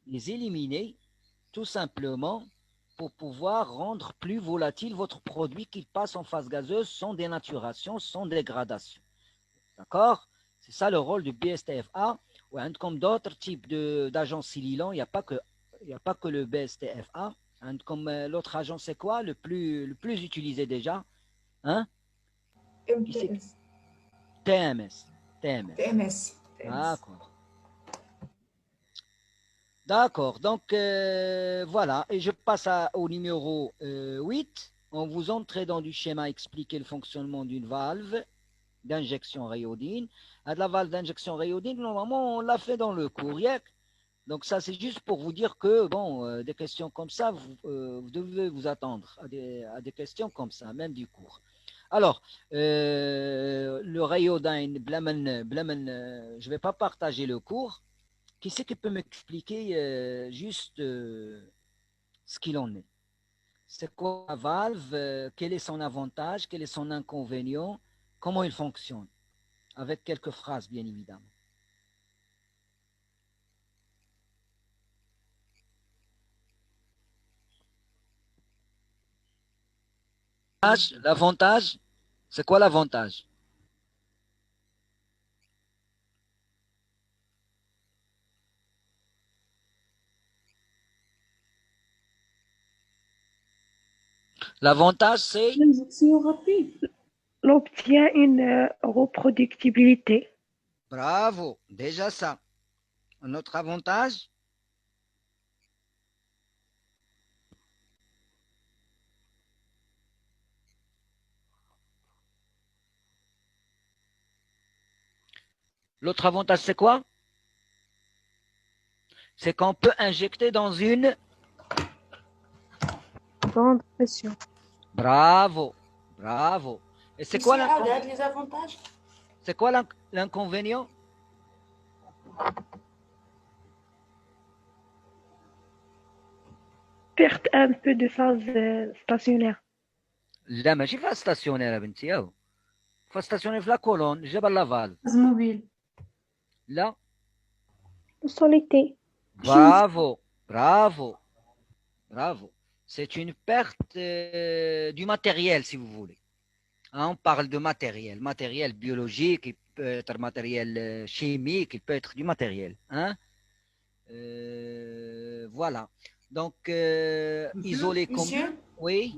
les éliminer tout simplement pour pouvoir rendre plus volatile votre produit qui passe en phase gazeuse sans dénaturation, sans dégradation. D'accord? C'est ça le rôle du BSTFA. Ou comme d'autres types d'agents silylants, il n'y a pas que le BSTFA. Comme l'autre agent, c'est quoi le plus utilisé déjà? Hein? TMS. D'accord. D'accord. Donc, voilà. Et je passe au numéro 8. On vous entrez dans du schéma expliquer le fonctionnement d'une valve d'injection rayodine. La valve d'injection rayodine, normalement, on l'a fait dans le cours. Donc, ça, c'est juste pour vous dire que, bon, des questions comme ça, vous devez vous attendre à des questions comme ça, même du cours. Alors, le rayodine, je ne vais pas partager le cours. Qui c'est qui peut m'expliquer juste ce qu'il en est? C'est quoi la valve? Quel est son avantage? Quel est son inconvénient? Comment il fonctionne? Avec quelques phrases, bien évidemment. L'avantage, c'est quoi l'avantage? L'avantage, c'est L'injection rapide. On obtient une reproductibilité. bravo, déjà ça. Un autre avantage? L'autre avantage, c'est quoi? C'est qu'on peut injecter dans une Grande pression. Bravo, bravo. Et c'est quoi les avantages? C'est quoi l'inconvénient? Perte un peu de phase stationnaire. لا ماشي فيها ستاسيونير يا بنتي ياهو فيها ستاسيونير في لا كولون جبل لافال Phase mobile. لا Solité. bravo bravo bravo c'est une perte du matériel si vous voulez hein, on parle de matériel biologique il peut être matériel chimique il peut être du matériel hein voilà donc isolé comme oui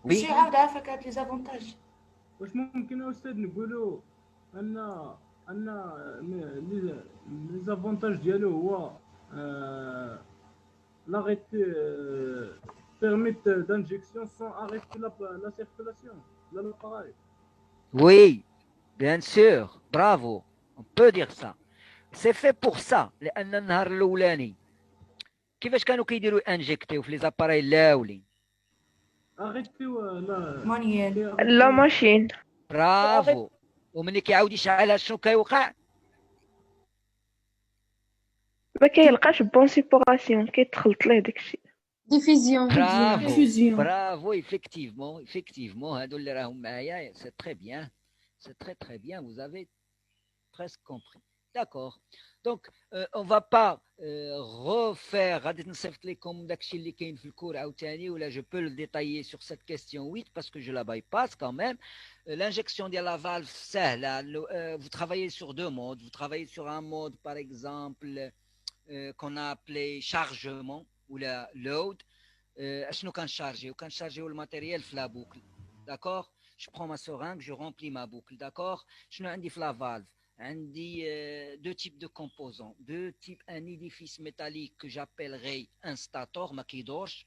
Monsieur عاود فكرت les avantages. واش ممكن يا استاذ نقولوا ان لي زافونتاج ديالو هو l'arrêté permet d'injection sans arrêter la circulation de l'appareil. Oui, bien sûr, bravo, on peut dire ça. C'est fait pour ça, لأن النهار الأولاني كيفاش كانوا كيديروا انجكتيو في لي زاباراي الاولين arrêtيو لا ماشين. برافو وملي كيعاود يشعلها شنو كيوقع؟ ما كيلقاش بون سيبوراسيون كيتخلط ليه داكشي. Bravo, bravo, effectivement, هادو اللي راهم معايا c'est très bien, vous avez presque compris. D'accord. Donc, on va pas refaire غادي نصيفط لكم داكشي اللي كاين في الكور عاوتاني ولا je peux le détailler sur cette question 8 parce que je la bypasse quand même. L'injection de la valve سهلة. Vous travaillez sur deux modes. Vous travaillez sur un mode par exemple qu'on a appelé chargement ou la load. شنو كنشارجيو الماتيريال في لا بوكل. D'accord. Je prends ma seringue, je remplis ma boucle. D'accord. شنو عندي في لا valve عندي deux types de composants, un édifice métallique que j'appellerai un stator ما كيدورش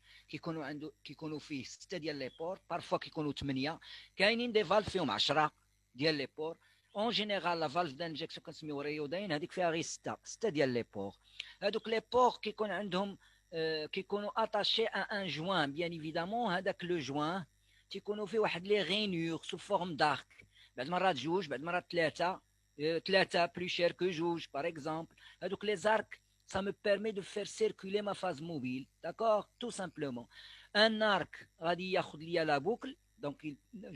كيكونوا فيه 6 ديال لي بور parfois كيكونوا 8 كاينين دي فالف فيهم 10 ديال لي بور اون جينيرال لا فالف دانجكسيون كنسميو ريودين هذيك فيها غير 6 ديال لي بور هذوك لي بور كيكون عندهم كيكونوا اتاشي ان جوان بيان ايفيدامون هذاك لو جوان تيكونوا فيه واحد لي غينور سو فورم دارك بعد مرات جوج بعد مرات ثلاثه بلو شير كو جوج باغ اكزومبل هذوك لي زارك ça me permet de faire circuler ma phase mobile, d'accord? Tout simplement. Un arc, la boucle, donc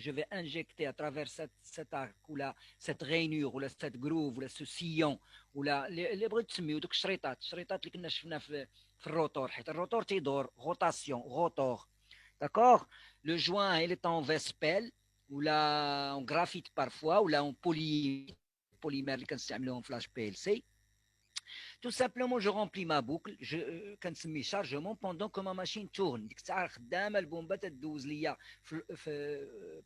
je vais injecter à travers cet arc ou là, cette rainure ou là, cette groove ou là, ce sillon ou là, les bruits de سميو دوك الشريطات اللي كنا شفنا في الروتور حيت الروتور تيدور rotation, rotor, d'accord? Le joint il est en vespel ou là en graphite parfois ou là en polymère اللي كنستعملوهم flash PLC. Tout simplement, je remplis ma boucle, je كنسميه chargement pendant que ma machine tourne. ديك الساعه خدامه البومبه تدوز ليا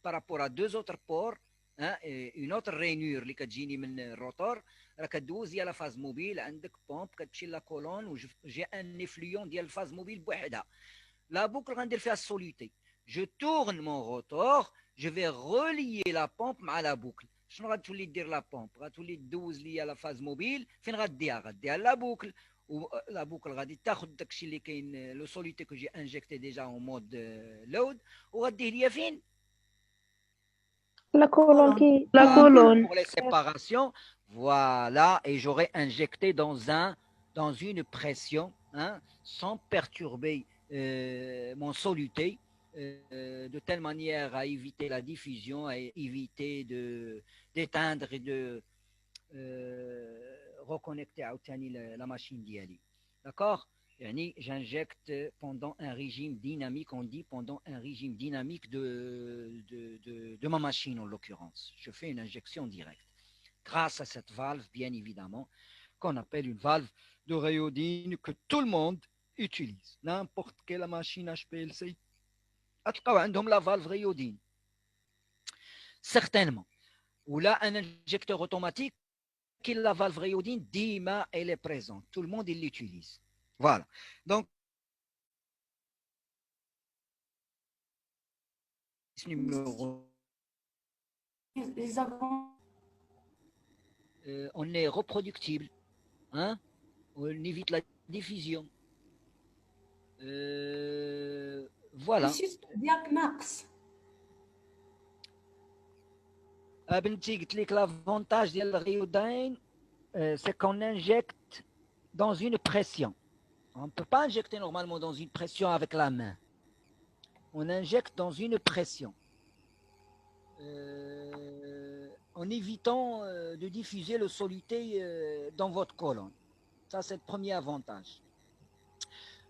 par rapport à deux autres ports, hein, une autre rainure اللي كتجيني من الروتور راه كدوز ديال لا فاز موبيل عندك بومب كتمشي لا كولون وجي ان افليون ديال الفاز موبيل بوحدها. لا بوكل غندير فيها السوليتي. Je tourne mon rotor, je vais relier la pompe مع la boucle. شنو غتولي دير لا بومب؟ غتولي دوز ليا لا فاز موبيل فين غديها لا بوكل ولا بوكل غادي تاخذ داكشي اللي كاين لو سوليتي كو جي انجكتي ديجا اون مود لود وغاديه ليا فين لا كولون كي لا كولون pour les séparations voilà et j'aurai injecté dans une pression, hein, sans perturber mon soluté, de telle manière à éviter la diffusion, à éviter d'éteindre et de reconnecter à la machine d'IALI. D'accord? J'injecte pendant un régime dynamique, on dit pendant un régime dynamique de ma machine en l'occurrence. Je fais une injection directe. Grâce à cette valve, bien évidemment, qu'on appelle une valve de Rayodine que tout le monde utilise. N'importe quelle machine HPLC. عندهم la valve Rayodine. Certainement. Ou là, un injecteur automatique, la valve Rayodine, dima, elle est présente. Tout le monde, il l'utilise. Voilà. Donc, numéro, on est reproductible. Hein? On évite la diffusion. Voilà. L'avantage de la Rayodine, c'est qu'on injecte dans une pression. On ne peut pas injecter normalement dans une pression avec la main. On injecte dans une pression. En évitant de diffuser le soluté dans votre colonne. Ça, c'est le premier avantage.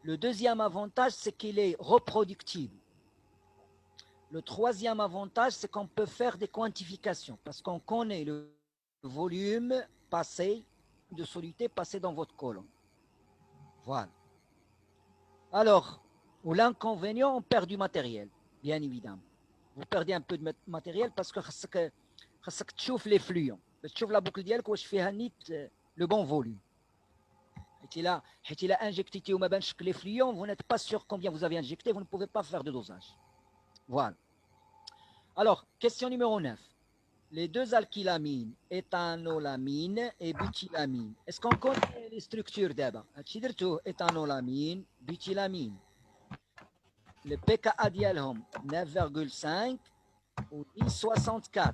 Le deuxième avantage, c'est qu'il est reproductible. Le troisième avantage, c'est qu'on peut faire des quantifications parce qu'on connaît le volume passé de soluté passé dans votre colonne. Voilà. Alors, ou l'inconvénient, on perd du matériel, bien évidemment. Vous perdez un peu de matériel parce que خاصك تشوف les fluids. تشوف la boucle ديالك واش فيها نيت le bon volume. حيت إلا injecté وما بانش les fluids, vous n'êtes pas sûr combien vous avez injecté, vous ne pouvez pas faire de dosage. Voilà. Alors, question numéro 9. Les deux alkylamines, éthanolamine et butylamine. Est-ce qu'on connaît les structures d'abord? Éthanolamine, butylamine. Le pKa ديالهم 9,5 ou 10,64.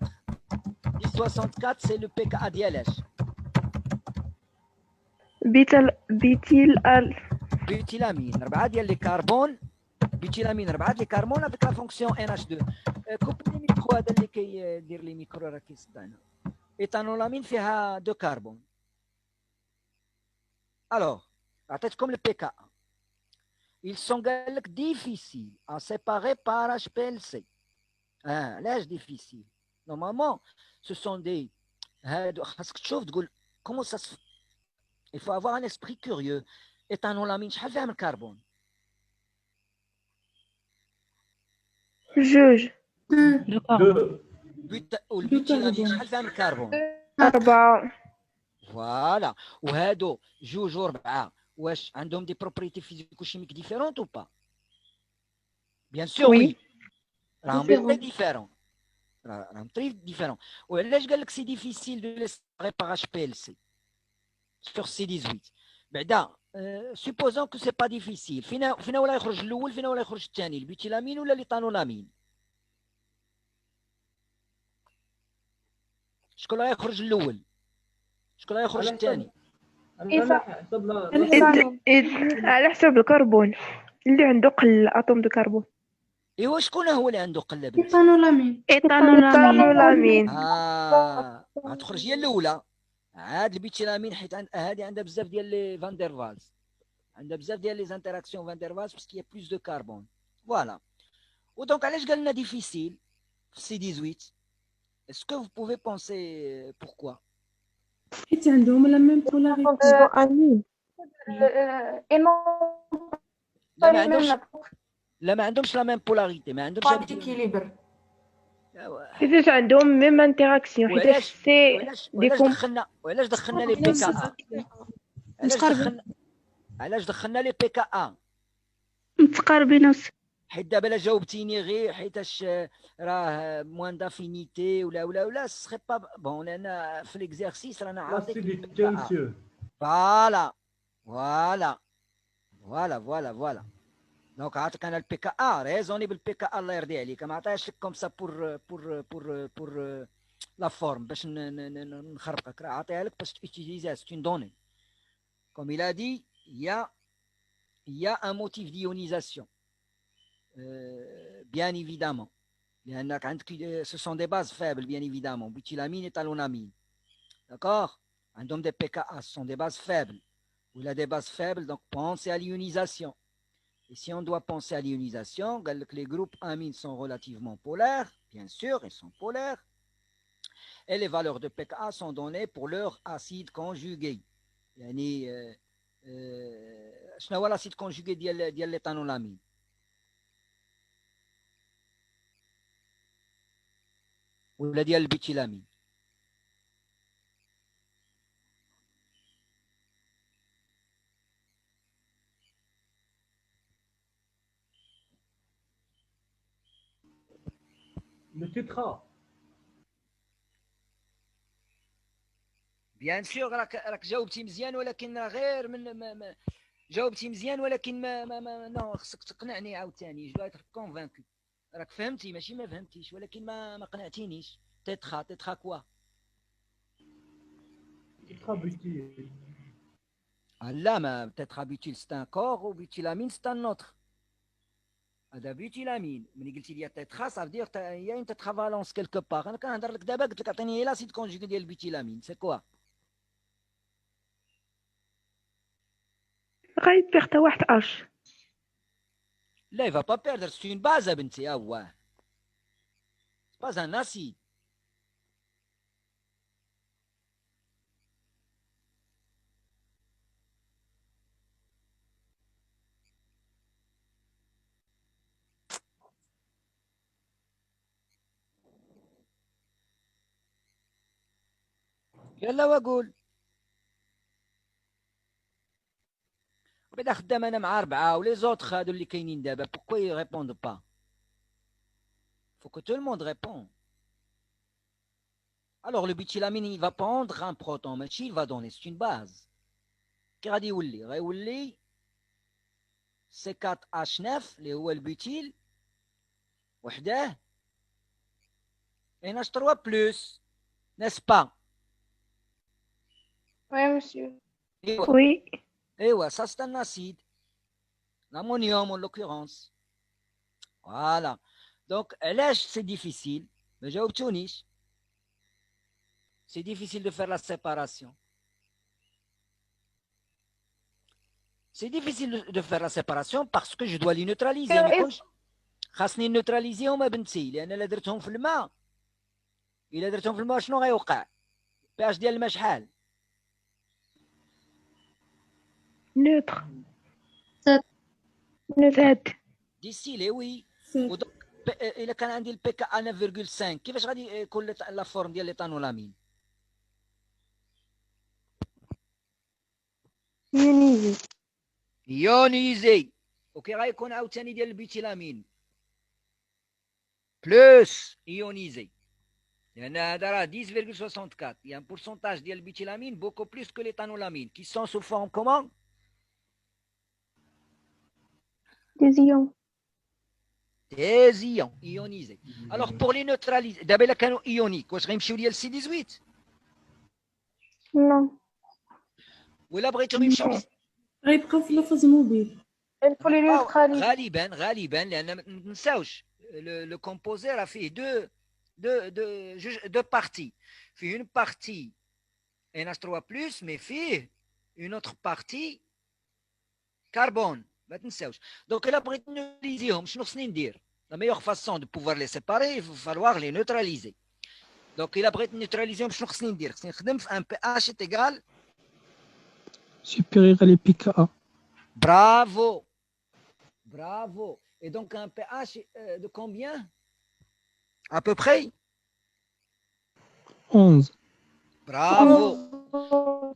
10,64 c'est le pKa ديالاش. butylamine 4 ديال لي كربون. butylamine 4 لي كربون avec la fonction NH2. كوبلي الميكرو هذا اللي كيدير لي ميكرو راه كيصدعنا. éthanolamine فيها 2 كربون. Alors, عطيتكم le pKa. Ils sont difficiles à séparer par HPLC. L'âge difficile. Normalement, ce sont des... Comment ça se fait? Il faut avoir un esprit curieux. Éthanolamine, شحال فيها من كربون؟ جوج. والبيتيلامين شحال فيها من كربون؟ 4. فوالا. وهادو جوج وربعة واش عندهم دي بروبريتي فيزيكو شيميك ديفيرونت او با؟ بيان سور وي. راهم تري ديفيرون. راهم تري ديفيرون. وعلاش قال لك سي ديفيسيل دو لي سيباري باغ اش بي ال سي سور سي 18؟ بعدا سوبوزون كو سي با ديفيسيل. فينا ولا يخرج الاول فينا ولا يخرج الثاني؟ البيتيلامين ولا ليتانولامين؟ شكون اللي يخرج الاول؟ شكون اللي يخرج الثاني؟ على حسب الكربون اللي عنده قل اتوم دو كربون. ايوا شكون هو اللي عنده قله بنتي؟ ايثانولامين. غتخرج هي الاولى. عاد البيتيلامين حيت هذه عندها بزاف ديال لي فاندر فالز، عندها بزاف ديال لي انتراكسيون فاندر فالز باسكو هي بلوس دو كربون. فوالا. ودونك علاش قال لنا ديفيسيل في سي 18؟ اسكو vous pouvez penser pourquoi؟ حيت عندهم لا ميم بولاريتي. لا ما عندهمش لا ميم بولاريتي، ما عندهمش حيت عندهم ميم انتراكسيون. حيت سي وعلاش دخلنا لي بي كا علاش دخلنا لي بي كا ا متقاربين. حيت دابا لا جاوبتيني غير حيتاش راه موان دافينيتي ولا سخي با بون، لان في ليكزارسيس رانا عاطيك فوالا. دونك عاطيك انا البي كا ا ريزوني بالبي كا ا الله يرضي عليك، ما عطاهاش لك كوم سا بور لا فورم باش نخربقك، راه عاطيها لك باش تيتيليزيها سي اون دوني كوم il a dit il y a un motif d'ionisation. Bien évidemment. Ce sont des bases faibles, bien évidemment. Butylamine et talonamine. D'accord? Donc des pKa, ce sont des bases faibles. Il a des bases faibles, donc pensez à l'ionisation. Et si on doit penser à l'ionisation, les groupes amines sont relativement polaires, bien sûr, ils sont polaires. Et les valeurs de pKa sont données pour leur acide conjugué. شنو هو l'acide conjugué ديال l'éthanolamine؟ ولا ديال البيتيلامين؟ لو تيترا. بيان سور راك جاوبتي مزيان، ولكن غير من جاوبتي مزيان ولكن ما نو خصك تقنعني عاوتاني. جو اتر كونفانكو. راك فهمتي ماشي ما فهمتيش، ولكن ما قنعتينيش. تيترا كوا؟ تيترا بوتيل. لا ما تيترا بوتيل سي ان كور وبيتيلامين سي ان اوتر. هذا بيتيلامين ملي قلتي لي تيترا صافي دير هي انت ترافالونس كيلكو باغ. انا كنهضر لك دابا قلت لك عطيني لاسيد كونجوغي ديال البيتيلامين سي كوا؟ غيبيغ حتى واحد اش. لا il va pas perdre, c'est une base بنتي. هو c'est pas un acide. يلا وقول. بعدا خدام انا مع 4 ولي زوطخ هادو اللي كاينين دابا pourquoi ils répondent pas? Faut que tout le monde répond. Alors le butylamine il va prendre un proton ماشي il va donner, c'est une base. كي غادي يولي غيولي C4H9 اللي هو البوتيل وحده NH3 plus, n'est-ce pas? Oui, monsieur. Oui. Et ouais, ça c'est un acide. L'ammonium en l'occurrence. Voilà. Donc, l'âge c'est difficile. Mais j'ai obtenu. C'est difficile de faire la séparation. C'est difficile de faire la séparation parce que je dois les neutraliser. خاصني نيوتراليزيهم بنتي لان الا درتهم في الماء شنو غيوقع؟ pH ديال الماء شحال؟ نوتر. 7. ديسيلي وي. ودونك الا كان عندي البي كا 9.5 كيفاش غادي يكون لا فورم ديال ليتانولامين؟ يونيزي. وكي غيكون عاوتاني ديال البيتيلامين بلوس ايونيزي، لان هذا راه 10.64. Il y a un pourcentage ديال البيتيلامين beaucoup plus que l'éthanolamine qui sont sous forme comment? Des ions. Des ions ionisés. Alors pour les neutraliser دابا الا كانوا ايونيك واش غيمشيو ليا ل C18؟ Non. ولا بغيتهم يمشوا غيبقاو في لفظ موبيل. il faut les neutraliser. غالبا لان ما ننساوش le composé راه فيه deux parties. فيه une partie NH3+, mais فيه une autre partie carbone. ما تنساوش. Donc الا بغيت نوتراليزيهم شنو خصني ندير؟ La meilleure façon de pouvoir les séparer, il va falloir les neutraliser. Donc il a besoin de neutraliser شنو خصني ندير؟ خصني نخدم في un pH est égal supérieur à l'EPKA. Bravo. Bravo. Et donc un pH de combien? À peu près 11. Bravo.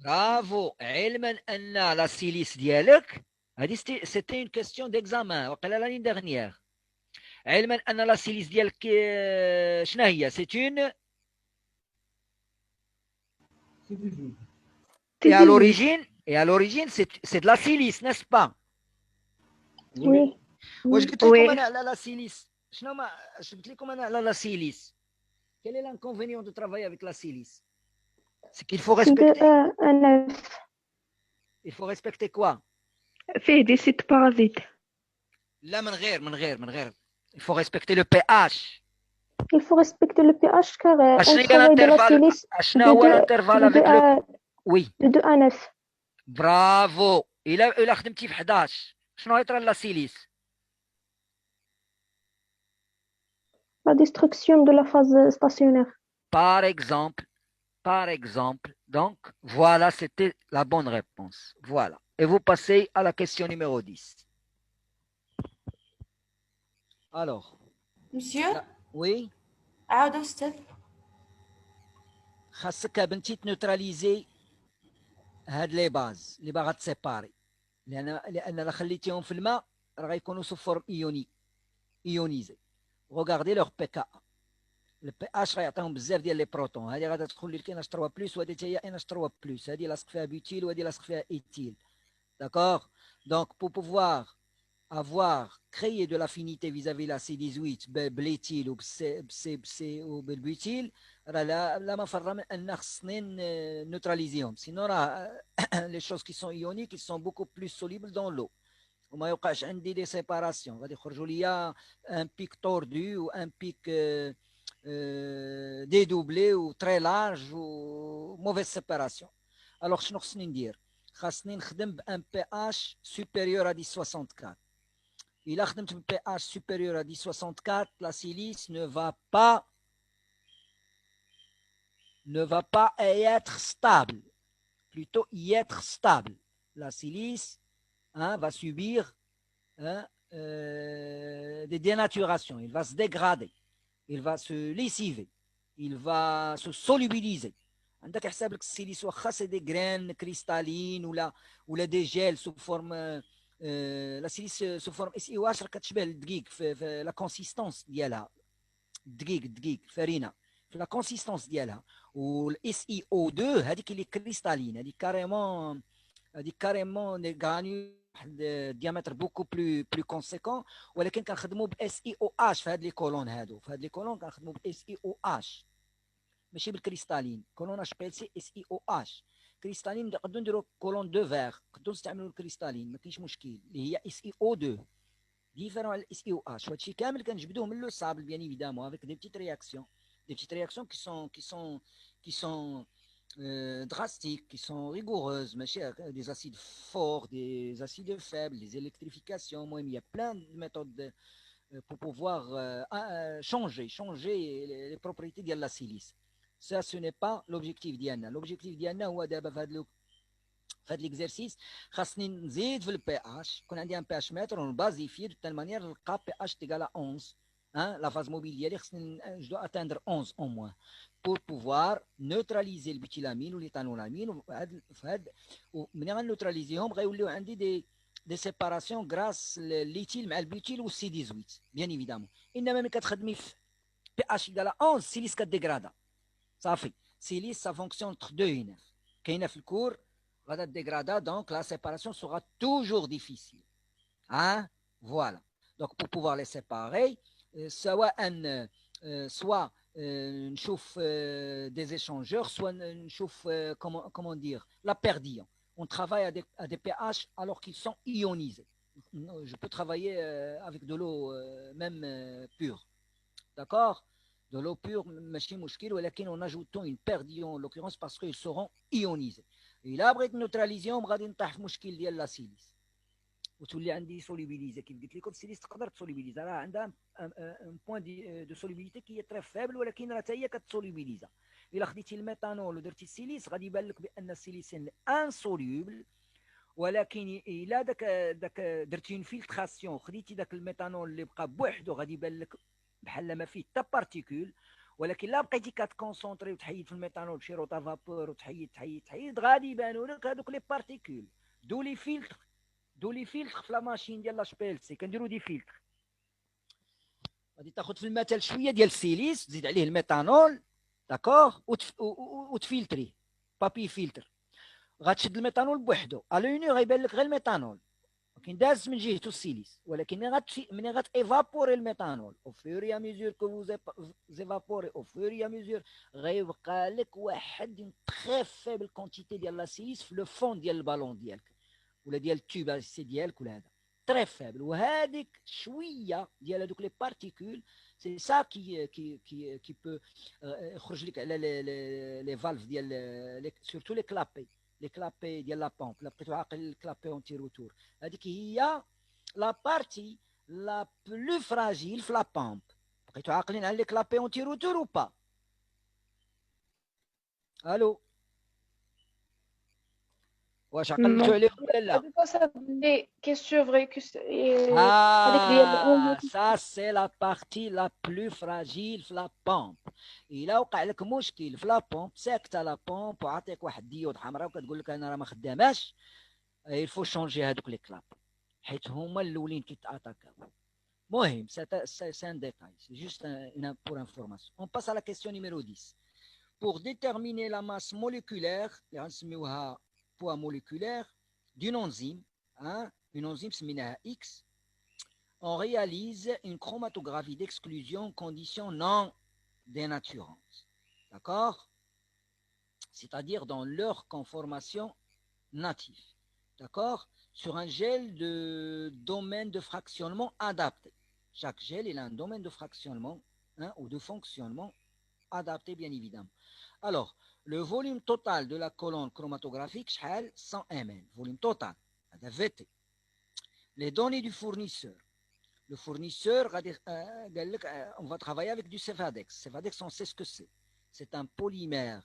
Bravo. علما أن la silice ديالك هذه c'était une question d'examen وقيلا l'année dernière. علما أن la silice ديالك شنو هي؟ C'est une Et à l'origine, c'est de la silice, n'est-ce pas? Oui. واش قلت لكم انا على لا سيليس؟ شنو ما قلت لكم انا على لا سيليس؟ Quel est l'inconvénient de travailler avec la silice? C'est qu'il faut respecter. Il faut respecter quoi? فيه دي سيت بارازيت. لا من غير. Il faut respecter le pH. Il faut respecter le pH car on شنو travaille de la silice هو l'intervalle avec le Oui. De 2 à 9. Bravo. إلا خدمتي في 11 شنو يطرى لا سيليس؟ La destruction de la phase stationnaire. Par exemple. Donc, voilà, c'était la bonne réponse. Voilà. Et vous passez à la question numéro 10. Alors. Monsieur? Oui? عاود أستاذ. خاصك بنتي تنوتراليزي هاد لي باز اللي باغا تسيباري لان الا خليتيهم في الماء راه غيكونوا سو فورم ايونيزي. Regardez leur pKa. Le pH غيعطيهم بزاف ديال لي بروتون. هذه غادا تدخل لك NH3+ وهذه حتى هي NH3+. هذه لاصق فيها بيوتيل وهذه لاصق فيها ايتيل. D'accord? Donc pour pouvoir avoir créé de l'affinité vis-à-vis la C18 بالإيتيل وبالبيوتيل راه لا مفر من ان خصني نوتراليزيهم. Sinon راه les choses qui sont ioniques ils sont beaucoup plus solubles dans l'eau. وما يوقعش عندي دي سيباراسيون غادي يخرجوا ليا ان بيك توردو و ان بيك ديدوبلي و تري لارج و موفيز سيباراسيون. الوغ شنو خصني ندير؟ خاصني نخدم بان بي اش سوبيريور ا 1064. الا خدمت بان بي اش سوبيريور ا 1064 لا سيليس ne va pas être stable, plutôt y être stable. La silice va subir des dénaturations, il va se dégrader, il va se lessiver, il va se solubiliser. عندك حساب لك السيليس واخا سي دي غران كريستالين ولا دي جيل سو فورم لا سيليس سو فورم اس اي واش راه كتشبه الدقيق في لا كونسيستونس ديالها. الدقيق الفرينه في لا كونسيستونس ديالها. والاس اي او 2 هذيك اللي كريستالين هذيك كاريمون دي غانيو واحد الديامتر بوكو بلو كونسيكون. ولكن كنخدموا باس اي او اش في هاد لي كولون هادو. في هاد لي كولون كنخدموا باس اي او اش ماشي بالكريستالين. كولون اش بي ال سي اس اي او اش. كريستالين نقدروا نديروا كولون دو فيغ نقدروا نستعملوا الكريستالين ما كاينش مشكل اللي هي اس اي او 2 ديفيرون على الاس اي او اش. وهادشي كامل كنجبدوه من لو سابل بيان ايفيدامون افيك دي بتيت رياكسيون qui sont drastiques, qui sont rigoureuses, des acides forts, des acides faibles, des électrifications. Moi, il y a plein de méthodes pour pouvoir changer les propriétés de la silice. Ça, ce n'est pas l'objectif d'Iana. L'objectif d'Iana, هو دابا في هذا l'exercice خاصني نزيد في البي اش. يكون عندي ان بي اش متر ونبازيفي دو تال مانيير نلقى بي اش تيغال 11. La phase mobile ديالي خصني je dois atteindre 11 au moins pour pouvoir neutraliser البيتيلامين والإيثانوlamine. ومنين غنوتراليزيهم غيوليو عندي دي سيباراسيون غراس ليتيل مع البيوتيل والسي 18 بيان ايفيدامون. انما ملي كتخدمي في بي اش ايكال 11 سيليس كديغرادا صافي. سيليس سا فونكسيون entre 2 et 9 كاينه في الكور غادا ديغرادا. دونك لا سيباراسيون سورا توجور ديفيسيل. Voilà. Donc pour pouvoir les séparer soit نشوف des échangeurs soit نشوف comment dire la paire d'ions. on travaille à des pH alors qu'ils sont ionisés. Je peux travailler avec de l'eau même pure. D'accord? De l'eau pure, ماشي مشكل, ولكن en ajoutant une paire d'ions en l'occurrence parce qu'ils seront ionisés. Et là, بغيت نوتراليزيهم غادي نطيح في مشكل ديال لا سيليس. وتولي عندي سوليبيليزي كيف قلت لكم السيليس تقدر تسوليبيليزا راه عندها ان بوين دو سوليبيليتي كي تري فابل ولكن راه حتى هي كتسوليبيليزا. الا خديتي الميثانول ودرتي السيليس غادي يبان لك بان السيليسين انسوليبل ولكن الا داك درتي اون فيلتراسيون خديتي داك الميثانول اللي بقى بوحدو غادي يبان لك بحال ما فيه حتى بارتيكول ولكن لا بقيتي كتكونسونطري وتحيد في الميثانول بشي روتا فابور وتحيد غادي يبانوا لك هذوك لي بارتيكول. دو لي فيلتر في لا ماشين ديال لاش بي ال سي كنديروا دي فيلتر. غادي تاخذ في المثل شويه ديال السيليس تزيد عليه الميثانول داكوغ وتفلتريه بابي فيلتر. غتشد الميثانول بوحدو الوني غيبان لك غير الميثانول ولكن داز من جهته السيليس ولكن ملي غاتيفابوري الميثانول او فوري ا ميزور كو زيفابوري او فوري ا ميزور غيبقى لك واحد تري فيبل كونتيتي ديال لا سيليس في لو فون ديال البالون ديالك ولا ديال التوب سي ديالك ولا هذا تري فابل. وهذيك شويه ديال هذوك لي بارتيكول سي سا كي بو يخرج لك على لي فالف ديال سورتو لي كلابي ديال لا بومب. لا بقيتو عاقل الكلابي اونتي روتور هذيك هي لا بارتي لا بلو فراجيل في لا بومب. بقيتو عاقلين على لي كلابي اونتي روتور ou pas؟ الو واش عقلتوا عليه ولا لا؟ ça c'est la partie la plus fragile في لا بومب. الا وقع لك مشكل في لا بومب ساكته لا بومب وعطيك واحد ديود حمراء وكتقول لك انا راه ما خداماش الفو شونجي هذوك لي كلاب حيت هما الاولين كيتاتاكاو. المهم c'est un détail, c'est juste pour information. On passe à la question numéro 10. Pour déterminer la masse moléculaire اللي غنسميوها poids moléculaire d'une enzyme, une enzyme سميناها X, on réalise une chromatographie d'exclusion condition non dénaturante. D'accord? C'est-à-dire dans leur conformation native. D'accord? Sur un gel de domaine de fractionnement adapté. Chaque gel il a un domaine de fractionnement ou de fonctionnement adapté bien évidemment. Alors, le volume total de la colonne chromatographique, 100 ml. Volume total, VT. Les données du fournisseur. Le fournisseur, on va travailler avec du Cefadex. Cefadex, on sait ce que c'est. C'est un polymère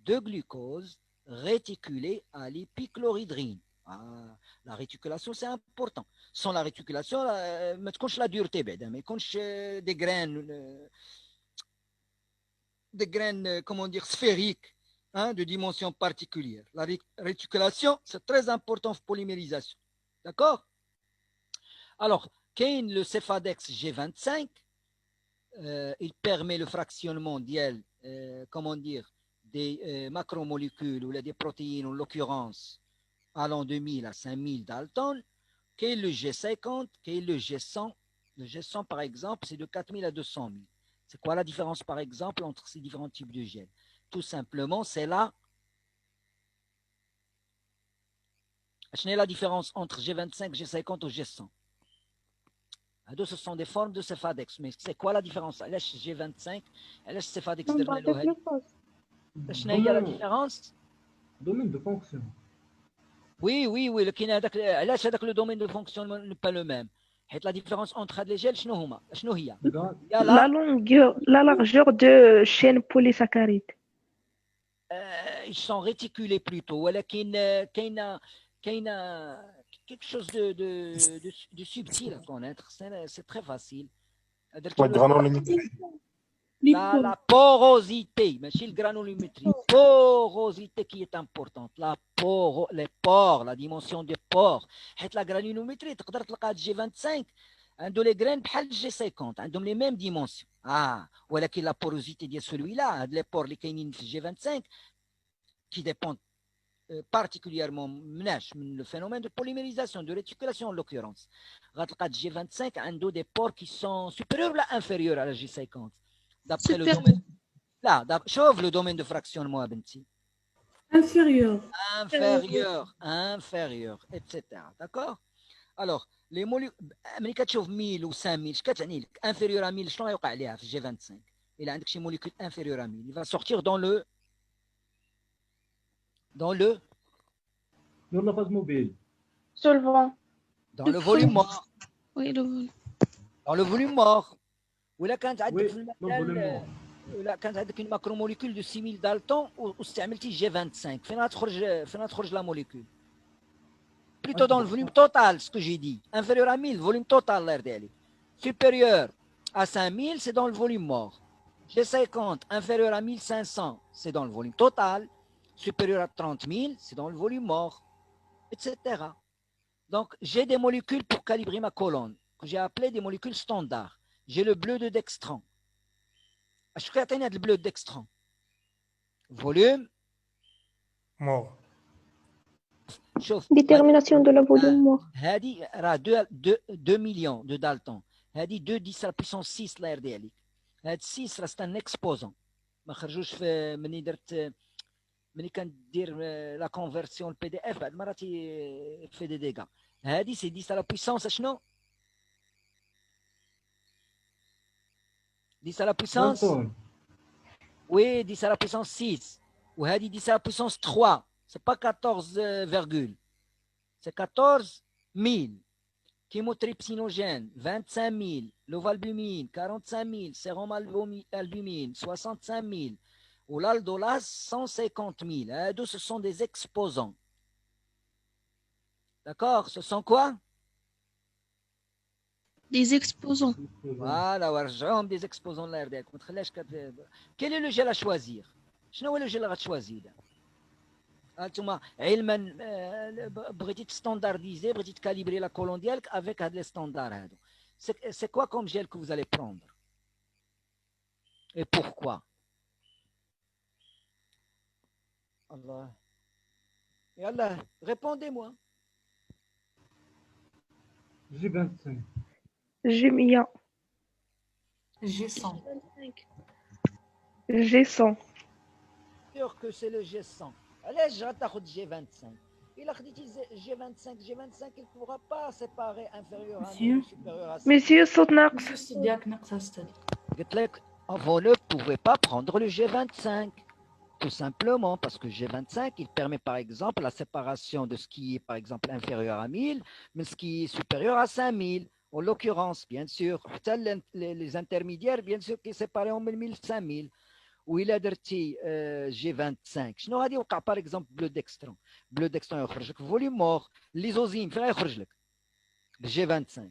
de glucose réticulé à l'épichlorhydrine. La réticulation, c'est important. Sans la réticulation, ما تكونش la dureté بعدا ما يكونش des graines, comment dire, sphériques, de dimension particulière. La réticulation, c'est très important pour polymérisation. D'accord? Alors, le Cefadex G25, il permet le fractionnement comment dire, des macromolécules ou des protéines, en l'occurrence, allant de 1000 à 5000 Dalton. Le G50, le G100. Le G100, par exemple, c'est de 4000 à 200 000. C'est quoi la différence, par exemple, entre ces différents types de gels? Tout simplement, c'est là. Quelle est la différence entre G25, G50 ou G100? Ce sont des formes de Cefadex. Mais c'est quoi la différence? G25, Cefadex. Quelle est la différence? Domaine de fonction. Oui. Le domaine de fonctionnement n'est pas le même. La différence entre les gels, la largeur de chaîne polysaccharides. Ils sont réticulés plutôt. Il y a quelque chose de subtil à connaître. C'est très facile. La porosité, mais chez le granulométrie, porosité qui est importante. Les pores, la dimension des pores. La granulométrie, tu peux G25, les graines بحال G50, عندهم les mêmes dimensions. ولكن la porosité de celui-là, les pores اللي كاينين في G25, qui dépendent particulièrement le phénomène de polymérisation, de réticulation en l'occurrence. G25 عنده des pores qui sont supérieurs ou inférieurs à la G50. D'après le domaine. Là, chauffe le domaine de fractionnement, Benti. Inférieur. inférieur, etc. D'accord. Alors, les molécules, ملي كتشوف 1000 و 5000 اش كتعني لك؟ inférieur à 1000 شنو غيوقع عليها في G25 إلا عندك شي molécule inférieur à 1000 il va sortir dans le Dans la phase mobile. solvant. dans le volume mort. Oui, dans le volume mort. ولا كانت عندك Oui, في dans le volume المثال mort. ولا كانت عندك une macromolécule de 6000 daltons واستعملتي G25 فين غتخرج la molécule plutôt dans le volume total ce que j'ai dit inférieur à 1000 volume total l'air d'elle supérieur à 5000 c'est dans le volume mort G50 inférieur à 1500 c'est dans le volume total supérieur à 30 000 c'est dans le volume mort etc. Donc j'ai des molécules pour calibrer ma colonne que j'ai appelé des molécules standards. J'ai le bleu de dextran. اش كيعطيني هذا البلو دextran volume mort. شوف détermination de la volume mort. هذه راه 2 مليون دو دالتون هذه 2 10 على puissance 6 لا يرضي عليك هاد 6 راه ستان اكسبوزون ما خرجوش في ملي كندير لا كونفرسيون البي دي اف بعد المرات في دي ديغا هذه سي 10 على puissance شنو 10 à la puissance oui 10 à la puissance 6 ou 10 à la puissance 3 c'est pas 14 virgule c'est 14 000 chymotrypsinogène 25 000 l'ovalbumine 45 000 sérum albumine 65 000 ou l'aldolase 150 000 ce sont des exposants d'accord ce sont quoi des exposants. Voilà, ورجعوهم des exposants لا يرضيك ما تخليهاش quel est le gel à choisir شنو هو le gel اللي غتشوازي انتوما علما بغيتي تستاندارديزي بغيتي تكاليبري لا كولون ديالك افيك هاد لي ستاندار هادو c'est quoi comme gel que vous allez prendre et pourquoi Allah يلا répondez-moi G25. G100. G100. G100. sûr que c'est le G100 علاش غتاخد G25 إلا خديتي G25 il ne pourra pas séparer inférieur à 1000 supérieur à 1000 Monsieur الصوت ناقص. ديالك ناقصه استاذ. قلت لك vous ne pouvez pas prendre le G25 tout simplement parce que G25 il permet par exemple la séparation de ce qui est par exemple inférieur à 1000 mais ce qui est supérieur à 5000 en l'occurrence bien sûr les intermédiaires bien sûr qui séparent en 1000 5000 وإلا درتي G25 شنو غادي يوقع par exemple bleu dextran يخرج لك فوليوم مور ليزوزيم فين غيخرج لك G25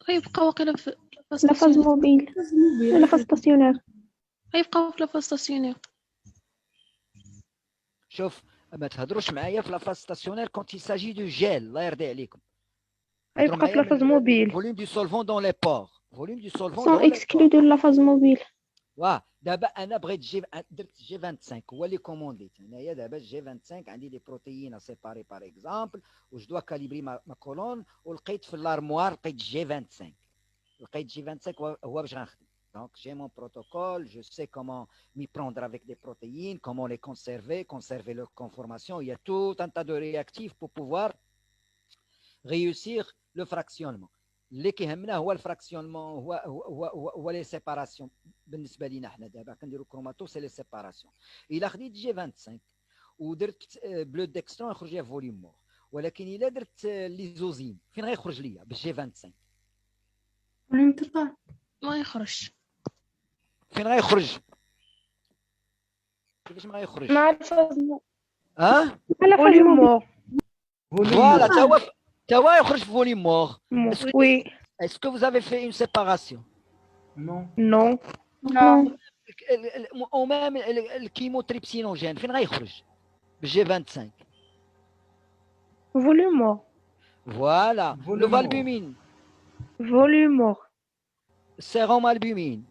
غيبقى واقيلا في La phase mobile. La phase stationnaire. غيبقاو في لا فاز ستاسيونير. شوف ما تهضروش معايا في لا فاز ستاسيونير كونت il s'agit du gel الله يرضي عليكم غيبقى في لا فاز موبيل. volume du solvant dans les pores volume du solvant Sont exclus de la phase mobile. واه دابا انا بغيت درت G25 هو اللي كومونديت هنايا دابا G25 عندي دي بروتيين سيباري باغ اكزومبل وج دوا كاليبري ما كولون ولقيت في لارموار لقيت G25 هو باش غنخدم donc j'ai mon protocole je sais comment m'y prendre avec des protéines comment les conserver leur conformation il y a tout un tas de réactifs pour pouvoir réussir le fractionnement اللي كيهمنا هو الفراكسيونمون هو لي سيباراسيون بالنسبه لينا حنا دابا كنديروا كروماتو سي لي سيباراسيون الا خديت G25 ودرت بلو ديكسترون يخرج لي فوليوم مور ولكن الا درت ليزوزيم فين غيخرج ليا بالG25 فوليوم توتال ما يخرج. فين غيخرج كيفاش ما غيخرج مع الفاز ها فوليوم مور. فوالا تا هو يخرج فوليوم مور Oui. est-ce que vous avez fait une séparation Non. Non. Non. او ميم الكيموتريبسينوجين فين غيخرج بالG25 Volume mort. voilà Volume l'ovalbumine Volume mort. sérum albumine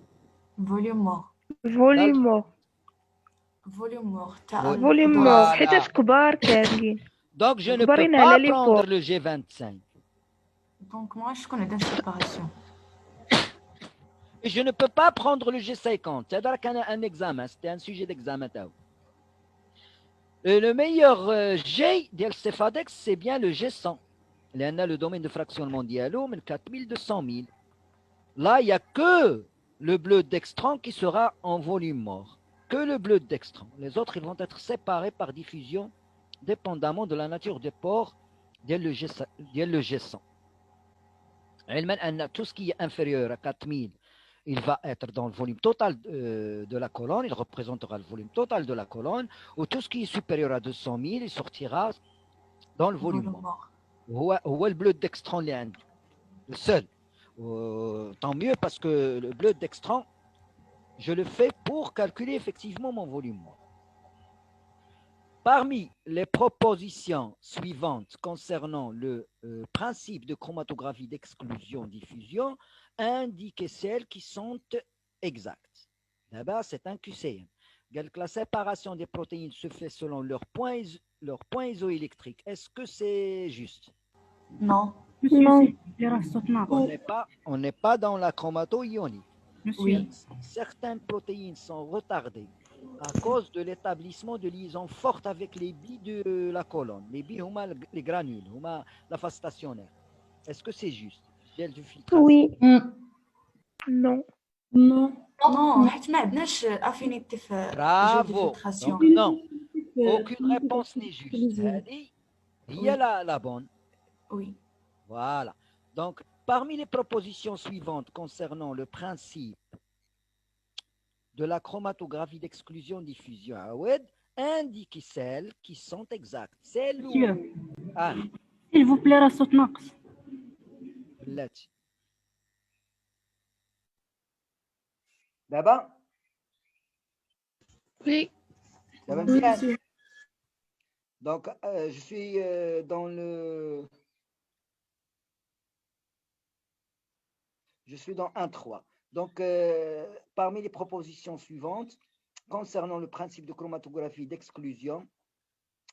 فوليوم مور. Volume mort. فوليوم مور تاع Volume mort. حيتاش كبار كاملين. donc je ne peux كبرين pas على لي prendre فوق. le G25 دونك ما شكون عندها سيباراسيون. Et je ne peux pas prendre le G50. C'est un examen, c'était un sujet d'examen. Le meilleur G de Cefadex, c'est bien le G100. Il y a le domaine de fractionnement dialo, mais 4200 000. Là, il n'y a que le bleu dextran qui sera en volume mort. Que le bleu dextran. Les autres, ils vont être séparés par diffusion, dépendamment de la nature des pores de le G100. Tout ce qui est inférieur à 4000, il va être dans le volume total de la colonne, il représentera le volume total de la colonne, ou tout ce qui est supérieur à 200 000, il sortira dans le volume mort. Ou le bleu dextran, le seul. Tant mieux parce que le bleu dextran, je le fais pour calculer effectivement mon volume mort. Parmi les propositions suivantes concernant le principe de chromatographie d'exclusion-diffusion, indiquez celles qui sont exactes. D'abord, c'est un QCM. La séparation des protéines se fait selon leur point isoélectrique. Est-ce que c'est juste? Non. On n'est pas dans la chromato-ionique. Oui. Certaines protéines sont retardées à cause de l'établissement de liaisons fortes avec les billes de la colonne. Les billes, les granules, la phase stationnaire. Est-ce que c'est juste? Oui. Non. Non. Non, حيت ما عندناش affinité في Bravo. filtration. Donc, non, aucune réponse n'est juste. Il y a la bonne. Oui. Voilà. Donc, parmi les propositions suivantes concernant le principe de la chromatographie d'exclusion-diffusion, indiquez celles qui sont exactes. Celles où... S'il vous plaît, الصوت ناقص. D'abord? Oui. Oui. Donc, je suis dans le... Je suis dans 1.3. Donc, parmi les propositions suivantes, concernant le principe de chromatographie d'exclusion,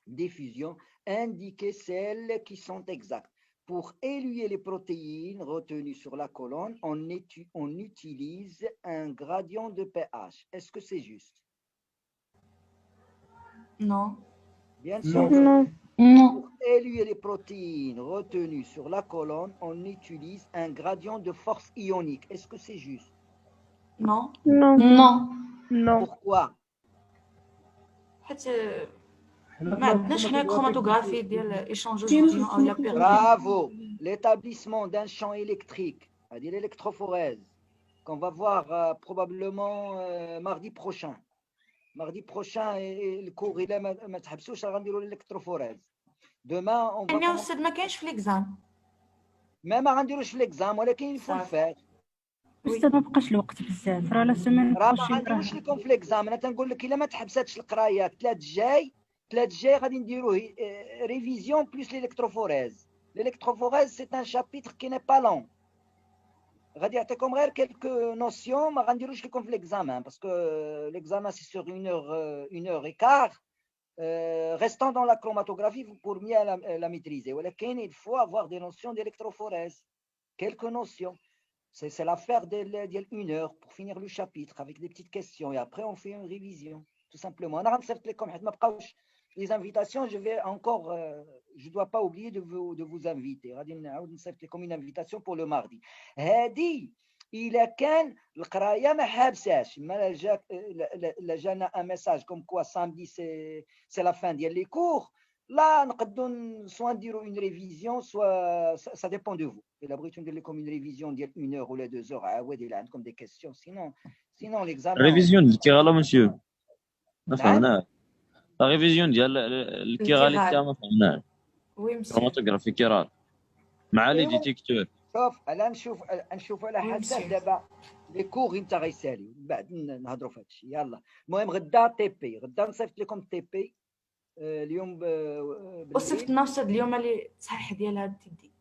diffusion, indiquez celles qui sont exactes. Pour éluer les protéines retenues sur la colonne, on utilise un gradient de pH. Est-ce que c'est juste? Non. Bien sûr. Non. Pour éluer les protéines retenues sur la colonne, on utilise un gradient de force ionique. Est-ce que c'est juste? Non. Non. Non. Pourquoi? حيت ما عندناش حنا كروماتوغرافي ديال ايشونجوج ديون او لا بيريود. Bravo. L'établissement d'un champ électrique, c'est-à-dire l'électrophorèse, qu'on va voir probablement mardi prochain. Mardi prochain, le cours il est ما تحبسوش غنديروا l'électrophorèse. Demain, on va... يعني أستاذ ما كاينش في ليكزام. ما غنديروش في ليكزام ولكن il faut le faire. أستاذ ما بقاش الوقت بزاف راه لا سيمين راه ما غنديروش لكم في ليكزام. انا تنقول لك الا ما تحبساتش القرايه الثلاث الجاي غادي نديروه ريفيزيون بلس l'électrophorèse. L'électrophorèse c'est un chapitre qui n'est pas long. غادي يعطيكم غير quelques notions ما غنديروش لكم في l'examen parce que l'examen c'est sur 1h15. Restant dans la chromatographie pour mieux la maîtriser. ولكن il faut avoir des notions d'électrophorèse. Quelques notions. C'est l'affaire d'une heure pour finir le chapitre avec des petites questions et après on fait une révision, tout simplement. Les invitations, je dois pas oublier de vous inviter. Comme une invitation pour le mardi. إلا كان القراية ما حابساش ما جانا un message comme quoi samedi c'est la fin ديال les cours là نقدروا soit نديروا une révision soit ça dépend de vous. إلا بغيتو ندير لكم une révision ديال 1 heure ولا 2 heures عاود إلا عندكم des questions sinon l'examen ريفيزيون الكيغالا مسيو ما فهمناش. لا ريفيزيون ديال الكيغالي حتى ما فهمناش. وي مسيو. كروماتوغرافي كيرال مع لي ديتيكتور. شوف انا نشوف على حسب دابا لي كور انت غيسالي بعد نهضروا في هذا الشيء. يلا المهم غدا تي بي غدا نصيفط لكم تي بي اليوم وصفت لنا استاذ اليوم اللي تصحيح ديال هذا التدي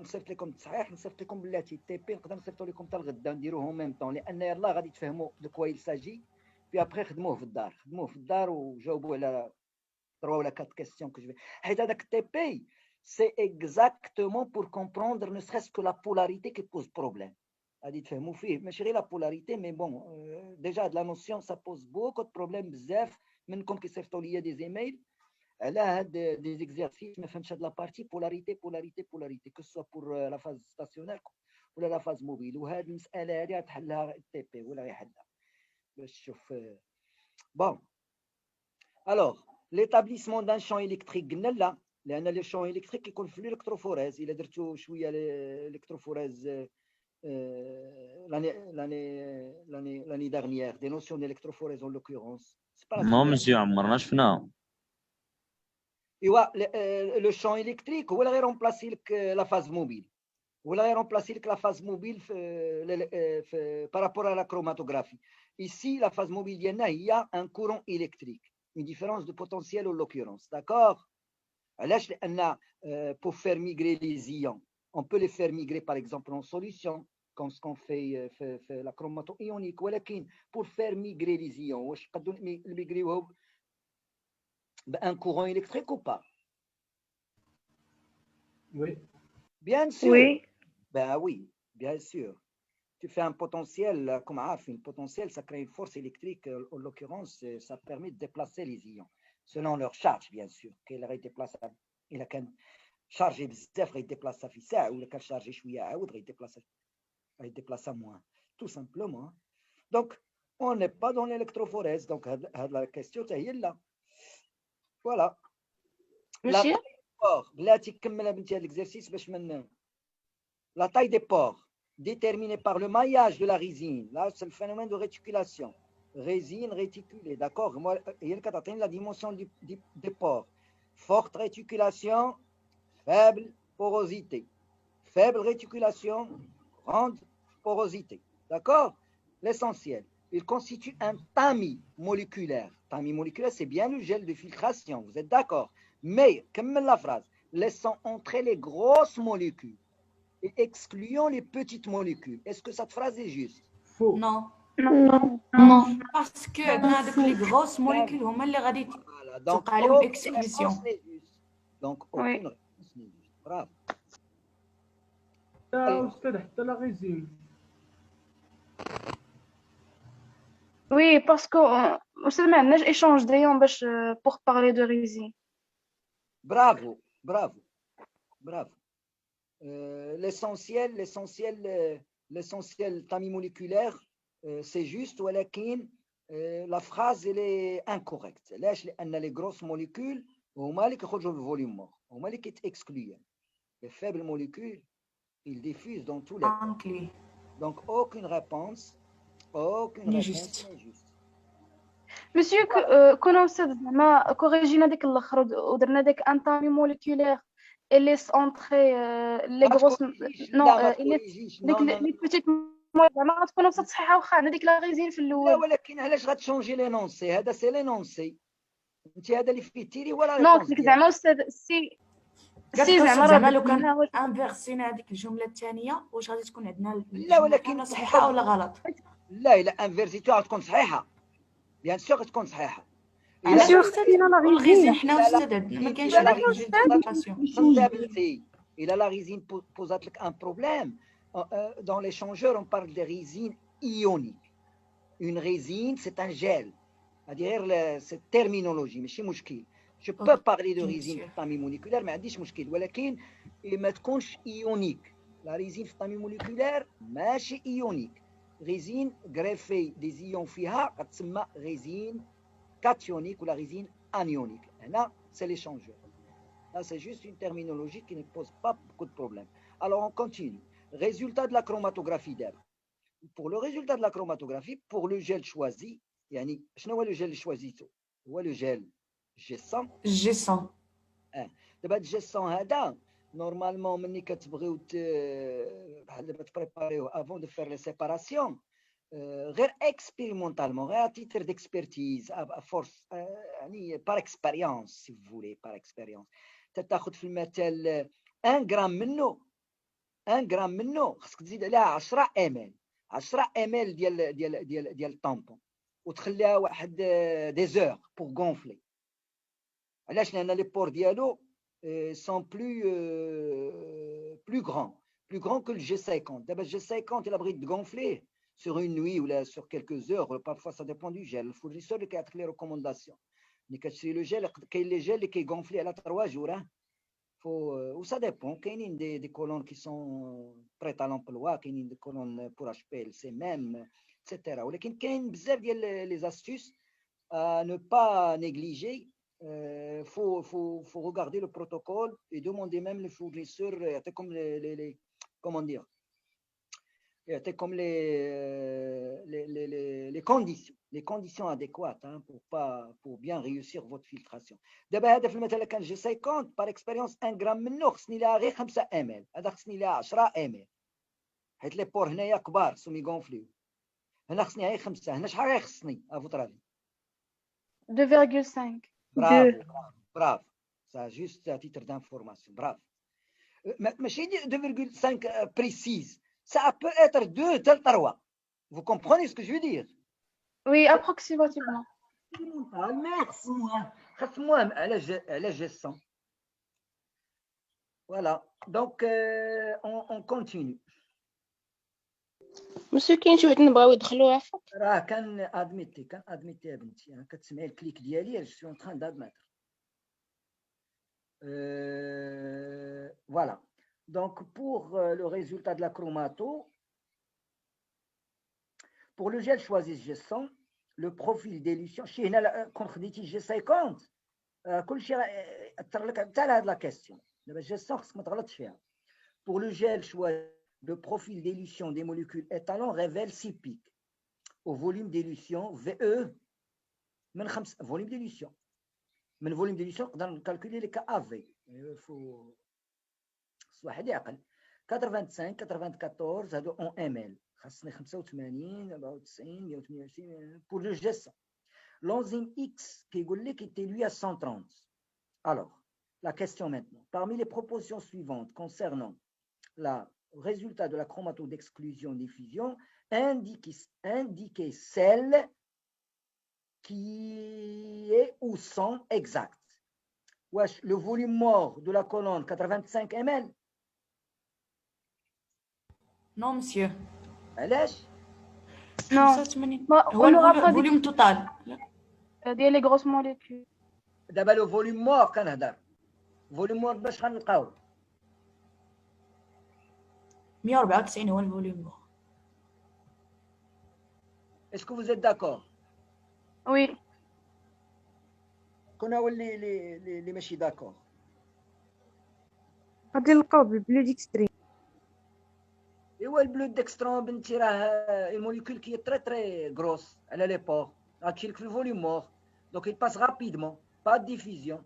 نصيفط لكم التصحيح نصيفط لكم بلاتي تي بي نقدر نصيفطوا لكم حتى الغدا نديروه ميم طون لان يلاه غادي تفهموا دو كوا يل ساجي في ابري خدموه في الدار وجاوبوا على 3 ولا 4 كيسيون كو حيت هذاك التي بي c'est exactement pour comprendre ne serait-ce que la polarité qui pose problème. غادي تفهموا فيه ماشي غير لا بولاريتي مي بون ديجا هاد لا نوسيون سا بوز بوكو دو بروبليم بزاف منكم كيصيفطوا لي دي زيميل على هاد دي زيكزارسيس ما فهمتش هاد لا بارتي بولاريتي كو سوا بور لا فاز ستاسيونير ولا لا فاز موبيل وهاد المساله هادي غتحلها تي بي ولا غيحلها باش تشوف بون الوغ ليتابليسمون دان شون الكتريك قلنا لا لان لي شون الكتريك كيكون في الالكتروفوريز الا درتو شويه الالكتروفوريز l'année dernière, des notions d'électrophorèse en l'occurrence. ما مسيو عمرنا شفناها. Le champ électrique, ou il remplacer la phase mobile. Ou il remplacer la phase mobile par rapport à la chromatographie. Ici, la phase mobile, il y a un courant électrique, une différence de potentiel en l'occurrence. D'accord? Pour faire migrer les ions, on peut les faire migrer par exemple en solution. Comme ce qu'on fait la chromato-ionique, pour faire migrer les ions, migrer un courant électrique ou pas? Oui. Bien sûr. Oui. Ben oui, bien sûr. Tu fais un potentiel, comme un potentiel, ça crée une force électrique. En l'occurrence, ça permet de déplacer les ions, selon leur charge, bien sûr. Qu'elle aurait déplacé, il a qu'un chargé bzaf, il déplace sa fissa, ou le cas chargé chouïa, il déplace à moins, tout simplement. Donc, on n'est pas dans l'électrophorèse. Donc, la question, c'est là. Voilà. Monsieur? La taille des pores, déterminée par le maillage de la résine. Là, c'est le phénomène de réticulation. Résine réticulée, d'accord? Moi, il y a la dimension des pores. Forte réticulation, faible porosité. Faible réticulation, grande porosité. D'accord? L'essentiel. Il constitue un tamis moléculaire. Tamis moléculaire, c'est bien le gel de filtration. Vous êtes d'accord? Mais, comme la phrase, laissant entrer les grosses molécules et excluant les petites molécules. Est-ce que cette phrase est juste? Faux. Non. Non. Non. Parce que les grosses molécules, هما اللي غادي توقع لهم exclusion. Donc, aucune réponse n'est juste. Bravo. أستاذ حتى لا ريزين. Oui, parce que أستاذ ما عندناش échange دايما باش pour parler de résine. Bravo. L'essentiel tamis moléculaire, c'est juste, ولكن la phrase elle est incorrecte. ليش؟ لأن les grosses molécules هما اللي كيخرجوا بالفوليوم مور، هما اللي كيتexcluent. Les faibles molécules, ils diffusent dans tous les cas. Donc aucune réponse n'est juste. Monsieur, كنا أستاذ زعما كوريجينا ديك الآخر ودرنا ديك ان تامي موليكولير et laisse entrer les grosses les petites زعما غتكون وصلت صحيحه واخا عندنا ديك لا غيزين في الاول. لا ولكن علاش غتشونجي لينونسي؟ هذا سي لينونسي. انت هذا اللي فيه تيري ولا ريبونس؟ نو زعما استاذ سي زعما لو كان انفيرسينا هذيك الجمله الثانيه واش غادي تكون عندنا لا ولكن صحيحه ولا غلط؟ لا الا انفيرسيتو غتكون صحيحه بيان سور غتكون صحيحه. الا الغيزين حنا استاذ ما كاينش الا لا غيزين بوزات لك ان بروبليم. Dans l'échangeur, on parle de résine ionique. Une résine, c'est un gel. C'est-à-dire, cette terminologie, mais c'est مشكل. Je peux parler de résine في الطامي moléculaire, ما عنديش مشكل. ولكن ما تكونش ionique. La résine في الطامي moléculaire ماشي ionique. Résine greffée des ions فيها قد تسمى résine cationique ou la résine anionique. Là, c'est l'échangeur. Là, c'est juste une terminologie qui ne pose pas beaucoup de problèmes. Alors, on continue. Résultat de la chromatographie d'Eb. Pour le résultat de la chromatographie, pour le gel choisi, يعني شنو هو le gel choisi؟ هو le gel G100. دابا G100 هذا نورمالمون ملي كتبغيو بحال دابا تبريباريو افون دو فير لي سيباراسيون غير اكسبيريمونتالمون غير تيتر ديكسبيرتيز فورس يعني بار اكسبيريونس سي فولي بار اكسبيريونس تاخذ في المثال 1 غرام منه 1 غرام منه خصك تزيد عليها 10 ام 10 ام ديال الطامبون وتخليها واحد دي زور بور غونفلي. علاش؟ لان لي بور ديالو سون بلو غران plus grand que le G50. D'abord, le G50, il abrite de gonfler sur une nuit ou là, sur quelques heures. Parfois, ça dépend du gel. Il faut les recommandations. Mais quand c'est le gel, les gels qui gonflent à la 3 jours. Ou ça dépend. Il y a des colonnes qui sont prêtes à l'emploi, il y a des colonnes pour HPLC même, etc. Mais il y a les astuces à ne pas négliger. Faut regarder le protocole et demander même les fournisseurs, comme comment dire, comme les conditions adéquates pour bien réussir votre filtration. D'abord, هذا في المثال كان جي 50 par expérience 1 غرام منه خصني لها غير 5 ml. هذا خصني لها 10 ml. حيت لي بور هنايا كبار سومي غونفليو. هنا خصني غير 5. هنا شحال غيخصني افوترافي؟ 2,5. Bravo. Ça juste à titre d'information. Bravo. ماشي 2,5 précise. Ça peut être 2 tel 3. Vous comprenez ce que je veux dire? Oui, approximativement. Merci. Moi, elle est gestion. Voilà. Donc, on continue. مسيو كاين شي واحد نبغاو يدخلوا عفوا راه كان ادميتي يا بنتي انا كتسمعي الكليك ديالي جو سو ان تران d'admettre. Voilà. Donc, pour le résultat de la chromato, pour le gel choisi G100, le profil d'élution, chez quand on dit G50, كل شيء اثر لك حتى لهاد لا كيسيون. دابا G100 خصك ما تغلطش فيها. Pour le gel choisi, le profil d'élution des molécules étalon révèle 6 pics au volume d'élution VE من 5 volume d'élution. من volume d'élution نقدر نكالكولي لك AV. Il faut واحد يعقل 85 94 هادو اون ام ال خاصني 85 94 128 pour le G100. L'enzyme X كيقول لك était lui à 130. Alors, la question maintenant. Parmi les propositions suivantes concernant le résultat de la chromato d'exclusion-diffusion, indiquez celle qui est ou sans exact. Wesh, le volume mort de la colonne 85 ml. نو مسيو علاش؟ Non. 85 On هو n'aura pas الفوليوم توتال des les grosses molécules. دابا لو فوليوم مور كنهضر. فوليوم مور باش غنلقاو 194 هو الفوليوم. Est-ce que vous êtes d'accord? Oui. كنا هو اللي ماشي داكور. غادي نلقاو بالبلو ديكسترين. ايوا البلو ديكسترون بنتي راه الموليكول كي تري غروس على لي بور غتمشي لك في الفوليوم مور دونك il passe rapidement pas de diffusion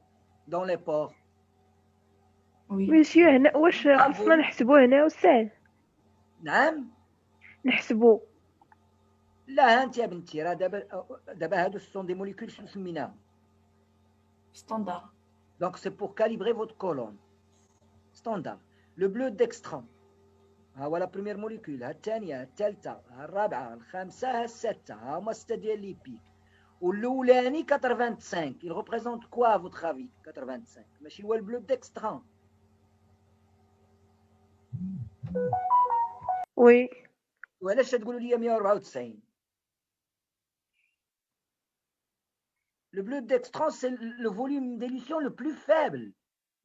dans les pores. مسيو هنا واش خصنا نحسبوه هنا أستاذ؟ نعم نحسبو لا انت يا بنتي راه دابا هادو سون دي موليكول شنو سميناهم ستاندار. donc c'est pour calibrer votre colonne standard. Le bleu dextran ها هو لا بروميير موليكول، ها الثانيه، ها الثالثه، ها الرابعه، ها الخامسه، ها السادسه، ها هما 6 ديال لي بيك. والاولاني 85 il représente quoi à votre avis 85 ماشي هو البلو دextran؟ وي وعلاش تقولوا لي 194؟ Le bleu dextran, c'est le volume d'élution le plus faible.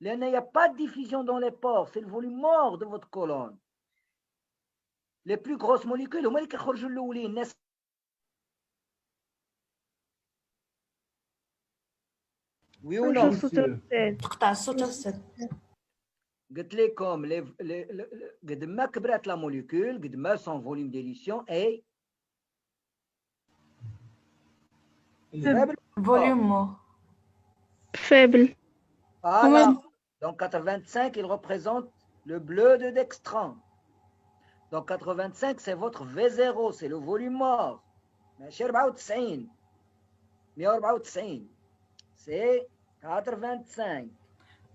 Il n'y a pas de diffusion dans les pores, c'est le volume mort de votre colonne. Les plus grosses molécules, هما اللي كيخرجوا الاولين الناس. وي او نو؟ تقطع الصوت أستاذ. قلت لكم قد ما كبرت لا موليكول قد ما son volume d'élution est faible. Volume mort. faible. Voilà. Donc 85, il représente le bleu de dextran. Donc 85, c'est votre V0, c'est le volume mort. ماشي 94 194 c'est 85.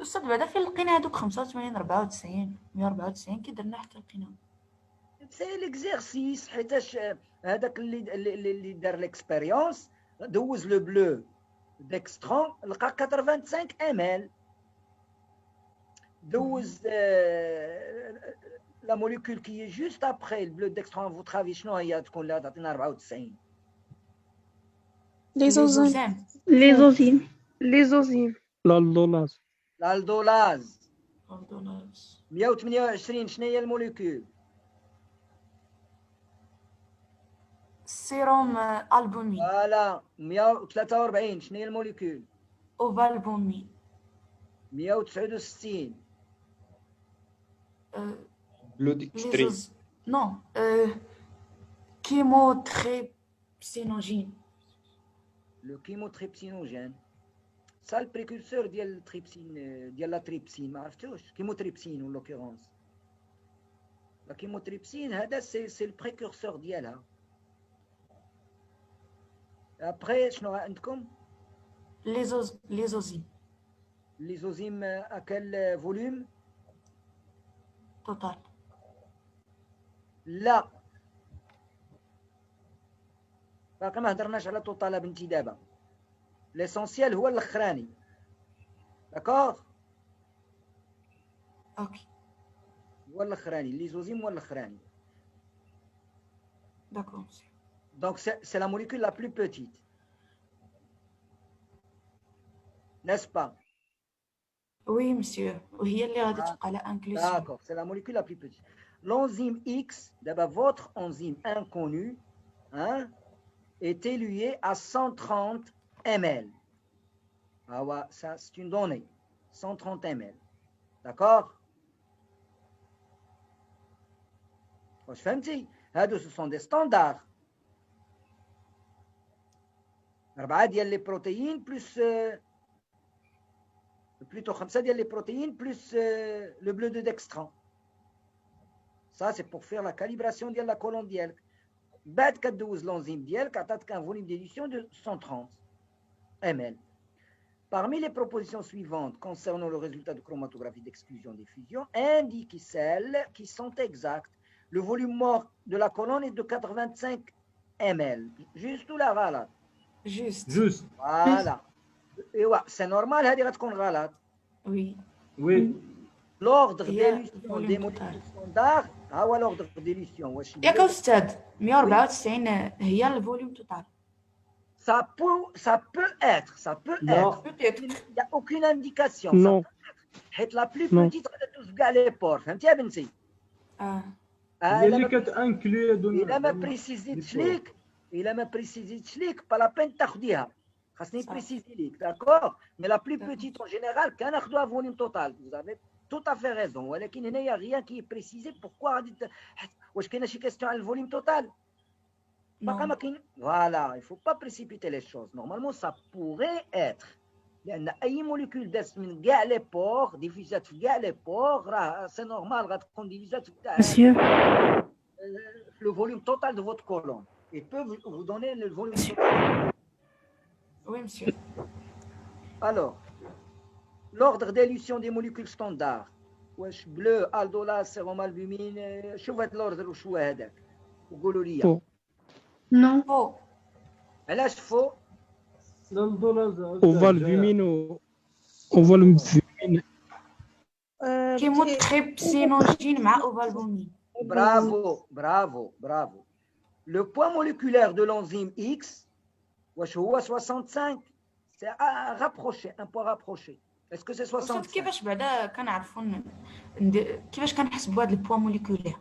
أستاذ بعدا فين لقينا هادوك 85 94 194 كي درنا حتى لقينا؟ سي ليكزيرسيس حيتاش هذاك اللي دار ليكسبيريونس دوز لو بلو ديكسترون لقى 85 ml دوز la molécule qui est juste après le bleu dextran, à votre avis, شنو هي تكون لا تعطينا 94 ليزوزيم. ليزوزيم. الالدولاز. الالدولاز. أردولاز. 128 شنو هي الموليكول؟ سيروم ألبومين. فوالا 143 شنو هي الموليكول؟ أوفالبومين. 169 ليزوز. نو كيموتريبسينوجين. le chymotrypsinogène. Ça le précurseur ديال التريبسين ديال لا تريبسين ما عرفتوش كيموتريبسين en l'occurrence. La chymotrypsine هذا c'est le précurseur ديالها. Après شنو عندكم؟ ليزوزيم. ليزوزيم à quel volume؟ توتال. لا باقي ما هضرناش على توتال بنتي دابا. ليسونسيال هو الاخراني. داكوغ؟ اوكي. هو الاخراني ليزوزيم هو الاخراني. داكور. Donc c'est la molécule la plus petite. N'est-ce pas? Oui, monsieur. وهي اللي غادي تبقى على انكلوسيون. D'accord, c'est la molécule la plus petite. L'enzyme X, d'abord votre enzyme inconnue, hein, est éluée à 130 ml. Ah ouais, ça c'est une donnée. 130 ml. D'accord? واش فهمتي؟ هادو ce sont des standards. 4 ديال لي بروتيين بلس plutôt 5 ديال لي بروتيين plus le bleu de dextran. Ça c'est pour faire la calibration ديال la colonne ديالك. بعد كدوز l'enzyme ديالك عطاتك un volume d'édition de 130 ml. Parmi les propositions suivantes concernant le résultat de chromatographie d'exclusion-diffusion, indiquez celles qui sont exactes. Le volume mort de la colonne est de 85 ml. Juste ou la غلط؟ Juste. Voilà. ايوا سي نورمال هذه غتكون غلط. وي. وي. لوردر ديليسيون دي موليكول ستاندار ها هو لوردر ديليسيون واش ياك استاذ 194 هي الفوليوم توتال. Ça peut être. Peut-être. Il n'y a aucune indication. Non. حيت لا بلو بوتيت غادي تدوز كاع لي بور فهمتي يا بنتي؟ هي اللي كتانكلي هادو. الا ما بريسيزيتش ليك با لا بين تاخديها. خاصني بريسيزي ليك داكوغ. مي لا بلو بوتيت اون جينيرال كناخدوها فوليوم توتال. Vous avez tout à fait raison. ولكن هنايا غيان كي بريسيزي بوركوا غادي واش كاينه شي كيستيون على الفوليوم توتال؟ باقا ما كاين. فوالا il faut pas précipiter les choses. Normalement ça pourrait être. لان اي موليكول دازت من كاع لي بور ديفيزات في كاع لي بور راه سي نورمال غتكون ديفيزات في كاع le volume total de votre colonne. Il peut vous donner le volume total. Oui, monsieur. Alors, l'ordre d'élution des molécules standards. واش bleu, aldolase, sérum albumine. شوف هاد l'ordre وشو هذاك وقولوا لي. Non. فو. علاش فو؟ اوفالبومين اوفالبومين. كيموتريبسينوجين مع اوفالبومين. Bravo. Le poids moléculaire de l'enzyme X, واش هو 65. C'est rapproché, un poids rapproché. Est-ce que c'est 65? كيفاش بعدا كنعرفوا كيفاش كنحسبوا هذا البوا موليكولير؟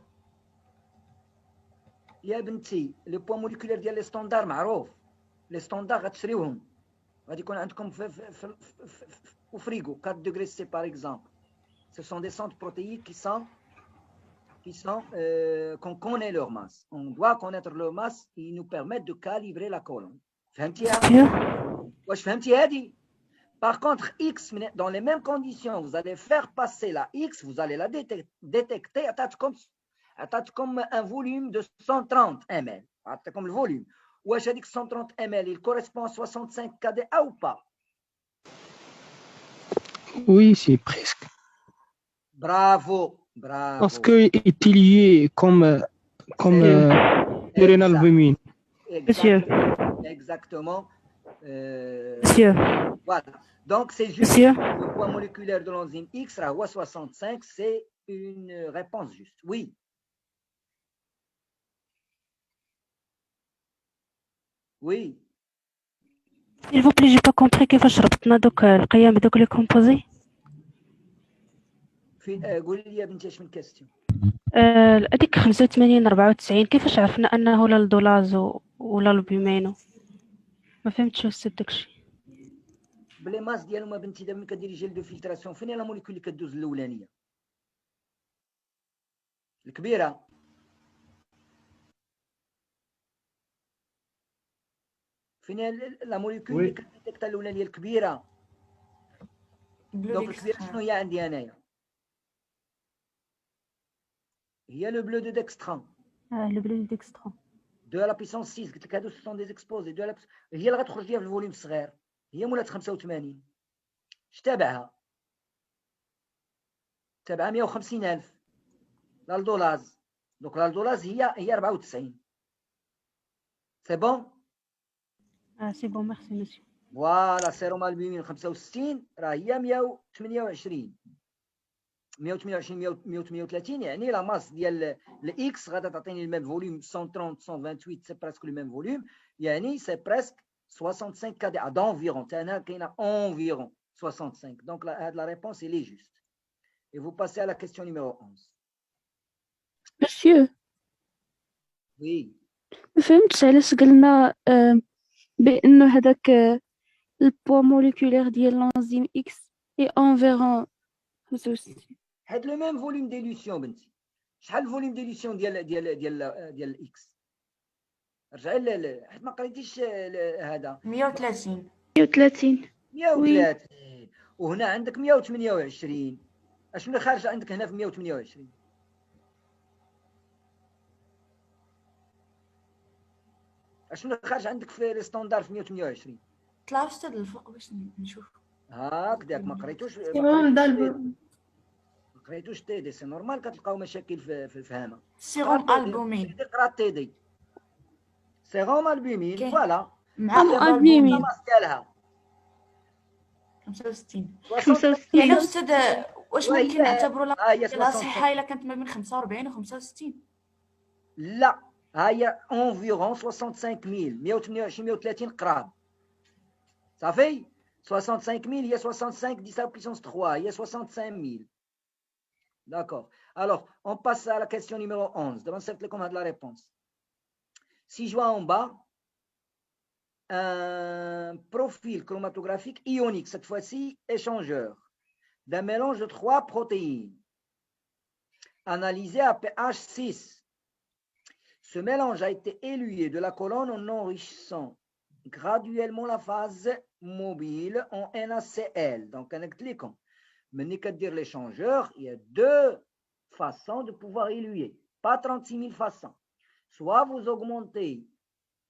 يا بنتي لي بوا موليكولير ديال لي ستاندار معروف. لي ستاندار غتشريوهم غادي يكون عندكم في فريغو 4 degrés C par exemple. Ce sont des centres protéiques qui sont qu'on connaît leur masse. On doit connaître leur masse et ils nous permettent de calibrer la colonne. فهمتيها؟ واش فهمتي هذه؟ Par contre, X, dans les mêmes conditions, vous allez faire passer la X, vous allez la détecter comme un volume de 130 ml. Comme le volume. Ou j'ai dit que 130 ml, il correspond à 65 kDa ou pas? Oui, c'est presque. Bravo. Parce qu'il est lié comme l'albumine. Monsieur. Exactement. Monsieur. Voilà. Donc, c'est juste Monsieur. le poids moléculaire de l'enzyme X, 65, c'est une réponse juste. Oui. Oui. S'il vous plaît, j'ai pas compris كيفاش ربطنا دوك القيم بدوك لي كومبوزي. قولي لي يا بنتي اش من كاستيون. هذيك 85 94 كيفاش عرفنا انه لا الدولاز ولا البيمينو؟ ما فهمتش استاذ داكشي. بلي ماس ديالهم يا بنتي دابا ملي كديري جيل دو فلتراسيون فين هي لا موليكول اللي كدوز الاولانيه الكبيره؟ فين هي لا موليكول اللي كديتيكتا الاولانيه الكبيره؟ دونك الكبيره شنو هي عندي انايا؟ هي لو بلو دو ديكستران. لو بلو دو ديكستران 2 على بيسونس 6. قلت لك هادو سون دي زيكسبوزي 2 على هي اللي غتخرج ليا في الفوليوم الصغير. هي مولات 85. اش تابعها؟ تابعها 150,000 لالدولاز. دونك لالدولاز هي 94. سي بون؟ سي بون ميرسي مسيو. فوالا سيروم البومين 65 راه هي 128 138 يعني لا ماس ديال الاكس غادا تعطيني الميم فوليوم 130 128 سي بريسك لو ميم فوليوم يعني سي بريسك 65 كدي دونفيرون تاعنا كاينه انفيرون 65 دونك هاد لا ريبونس اي لي جوست. Et vous passez à la question numéro 11. Monsieur, Oui. ما فهمتش علاش قلنا بأنه هذاك البوا موليكولير ديال الانزيم اكس اي انفيرون 65. هاد لو ميم فوليوم ديليسيون بنتي. شحال الفوليوم ديليسيون ديال الاكس؟ رجعي حيت ما قريتيش هذا 130 130 وهنا عندك 128. اشنو اللي خارج عندك هنا في 128؟ اشنو اللي خارج عندك في الستاندار في 128؟ طلع استاذ الفوق باش نشوف. هكذاك ما قريتوش تي دي. سي نورمال كتلقاو مشاكل في الفهامه. سيروم البومين. اقرا تي دي. سيروم البومين فوالا مع البومين ديالها 65 يعني استاذ واش ممكن نعتبروا لا صحيحه الا كانت ما بين 45 و 65؟ لا ها هي انفيرون 65000 128 130 قراب صافي. 65000 هي 65 10 puissance 3 هي 65000. D'accord. Alors, on passe à la question numéro 11. D'abord, c'est comme la réponse. Si je vois en bas un profil chromatographique ionique, cette fois-ci échangeur, d'un mélange de 3 protéines, analysé à pH 6. Ce mélange a été élué de la colonne en enrichissant graduellement la phase mobile en NaCl. Donc, on clique. Mais qu'à dire l'échangeur, il y a 2 façons de pouvoir éluer, pas 36 000 façons. Soit vous augmentez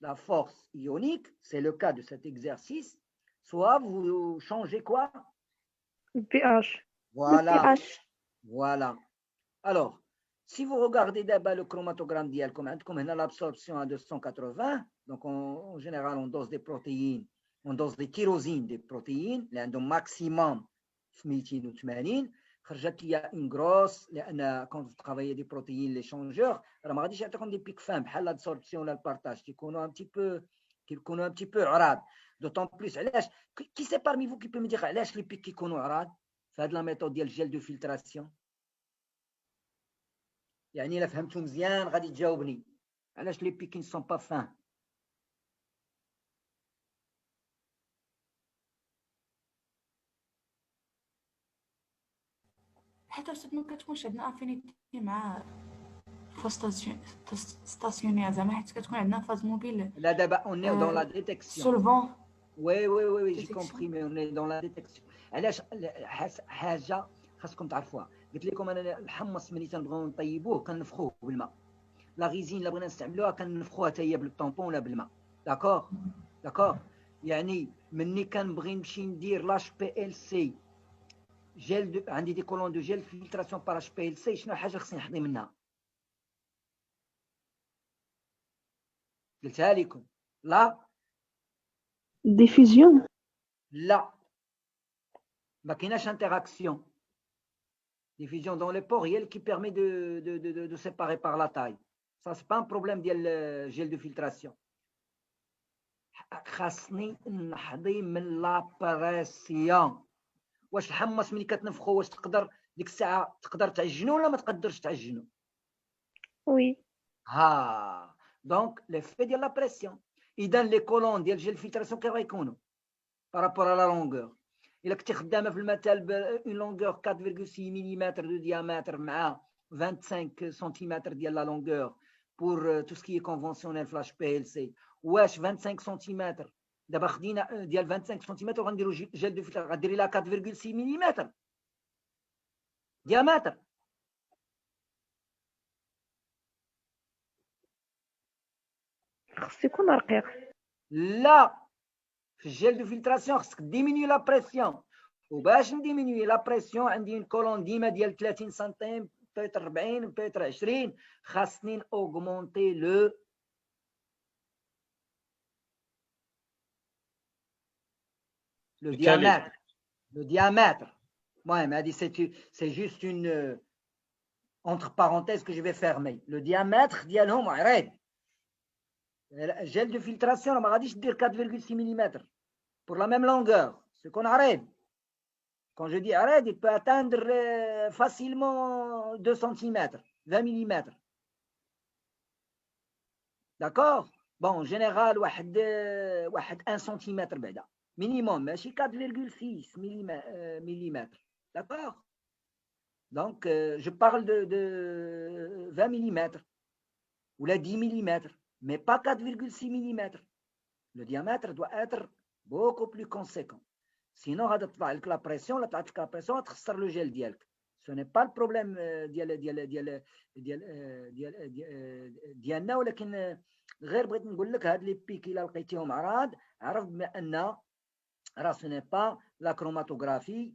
la force ionique, c'est le cas de cet exercice, soit vous changez quoi? Le pH. Voilà. Le pH. Voilà. Alors, si vous regardez d'abord le chromatogramme d'IL, comme l'absorption à 280, donc en général on dose des protéines, on dose des tyrosines des protéines, l'un maximum 280 خرجت ليا ان غروس لان كونت ترافايي دي بروتيين لي شونجور راه ما غاديش يعطيكم دي بيك فام بحال لادسوربسيون ولا البارطاج كيكونوا ان تي بو عراض دوطون بليس. علاش كي سي بارمي فو كي بو مي دير علاش لي بيك كيكونوا عراض في هاد لا ميثود ديال الجيل دو فلتراسيون؟ يعني الا فهمتو مزيان غادي تجاوبني علاش لي بيك نسون با فان. حتى ما كتكونش عندنا افينيتي مع ستاسيونير زعما حيت كتكون عندنا فاز موبيل. لا دابا اون اي دون لا ديتيكسيون سولفون. وي جي كومبري مي اون اي دون لا ديتيكسيون. علاش حاجه خاصكم تعرفوها. قلت لكم انا الحمص ملي تنبغيو نطيبوه كنفخوه بالماء. لا غيزين الا بغينا نستعملوها كنفخوها حتى هي بالطونبون ولا بالماء. داكور يعني مني كنبغي نمشي ندير لاش بي ال سي جيل عندي دي كولون دو جيل فلتراسيون بار اش بي ال سي، شنو حاجه خصني نحضي منها؟ قلتها لكم. لا ديفيزيون. لا ما كايناش انتراكسيون. Diffusion dans les pores, elle qui permet de séparer par la taille. Ça, c'est pas un problème ديال gel de filtration. خاصني نحضي من لا بريسيون. واش الحمص ملي كتنفخو واش تقدر ديك الساعه تقدر تعجنو ولا ما تقدرش تعجنو؟ وي. ها دونك ليفي ديال لا بريسيون. اذا لي كولون ديال جيل فلتراسيون كي غيكونوا بارابور على لونغور. الا كنتي خدامه في المثال ب اون لونغور 4.6 ملم دو ديامتر مع 25 سنتيمتر ديال لا لونغور pour tout ce qui est conventionnel flash PLC. واش 25 سنتيمتر دابا خدينا ديال 25 سنتيمتر وغنديروا جيل دو فلتر غديري لها 4.6 ملم ديامتر. خص يكون رقيق. لا في الجيل دو فلتراسيون خصك ديمينيو لا بريسيون. وباش نديمينيو لا بريسيون عندي اون كولون ديما ديال 30 سنتيم بيتر 40 بيتر 20 خاصني اوغمونتي لو diamètre. Le diamètre. Ouais, mais c'est juste une entre parenthèses que je vais fermer. Le diamètre ديالهم عريض. Gel de filtration ما غاديش دير 4.6 mm pour la même longueur. C'est qu'on arrête. Quand je dis arrête, il peut atteindre facilement 2 cm, 20 mm. D'accord? Bon, en général, 1 cm بعدا. Minimum, ماشي 4.6 mm. D'accord? Donc, je parle de 20 mm ou la 10 mm, mais pas 4.6 mm. Le diamètre doit être beaucoup plus conséquent. Sinon, غادي تطلع لك لا بريسيون ولا تعطيك لا بريسيون تخسر لو جيل ديالك. Ce n'est pas le problème ديالنا ولكن غير بغيت نقول لك هاد لي بيك الا لقيتيهم عراض عرف بما ان راه ce n'est pas la chromatographie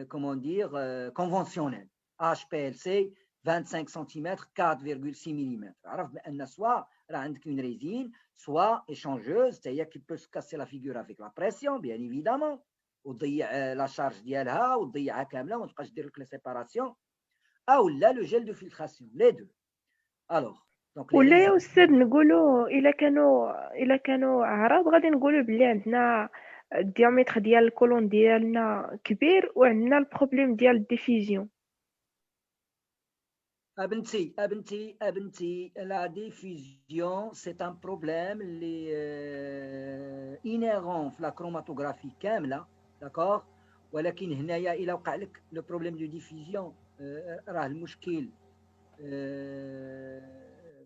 comment dire conventionnelle HPLC 25 cm 4.6 mm. عرف بان سوا راه عندك une résine soit échangeuse c'est-à-dire qui peut se casser la figure avec la pression bien évidemment وتضيع لا شارج ديالها وتضيعها كامله وما تبقاش دير لك لي سيباراسيون او لا لو جيل دو فلتراسيون لي دو. الوغ دونك ولا يا استاذ نقولوا الا كانوا اعراض غادي نقولوا بلي عندنا الديامتر ديال الكولون ديالنا كبير وعندنا البروبليم ديال الديفيزيون. أبنتي la diffusion c'est un problème inhérent في la chromatographie كاملة d'accord. ولكن هنايا إلا وقع لك لو بروبليم دو ديفيزيون راه المشكل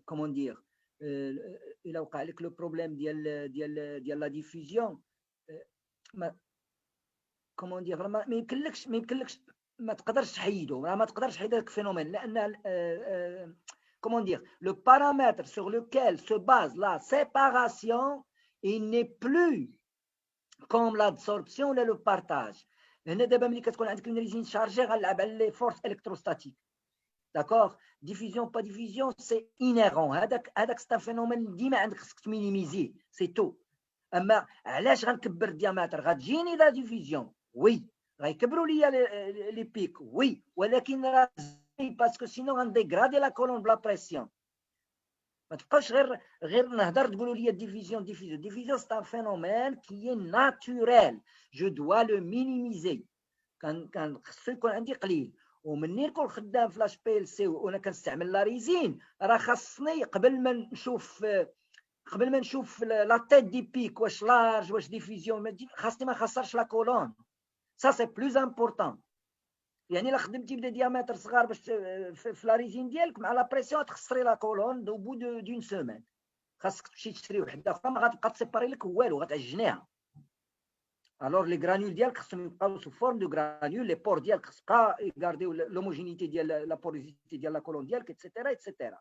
كومون دير إلا وقع لك لو بروبليم ديال لا ديفيزيون كومون دير ما يمكنلكش ما تقدرش تحيدو ما تقدرش تحيد هذاك الفينومين لان comment dire le paramètre sur lequel se base la séparation il n'est plus comme l'absorption ou le partage. هنا دابا ملي كتكون عندك une résine chargée غنلعب على les forces électrostatiques d'accord. diffusion pas diffusion c'est inhérent هذاك c'est un phénomène ديما عندك خصك تمينيميزيه c'est tout. اما علاش غنكبر الديامتر غتجيني لا ديفيزيون وي غيكبروا ليا لي بيك وي ولكن راه باسكو سينو غنديغرادي لا كولون بلا بريسيون. ما تبقاوش غير نهضر تقولوا لي ديفيزيون سي ان فينومين كي اي ناتوريل جو دوا لو مينيميزي. كان خصو يكون عندي قليل ومنين نكون خدام فلاش بي ال سي وانا كنستعمل لا ريزين راه خاصني قبل ما نشوف لا تيت دي بيك واش لارج واش ديفيزيون خاصني ما نخسرش لا كولون. Ça c'est plus important. يعني الا خدمتي بدي ديامتر صغار باش في لا ريزين ديالك مع لا بريسيون تخسري لا كولون دو بو دون سيمين. خاصك تمشي تشري وحده اخرى ما غتبقى تسيباري لك والو غتعجنيها. الوغ لي غرانيول ديالك خصهم يبقاو سو فورم دو غرانيول لي بور ديالك خصك يغارديو لوموجينيتي ديال لا بوريزيتي ديال لا كولون ديالك ايتترا.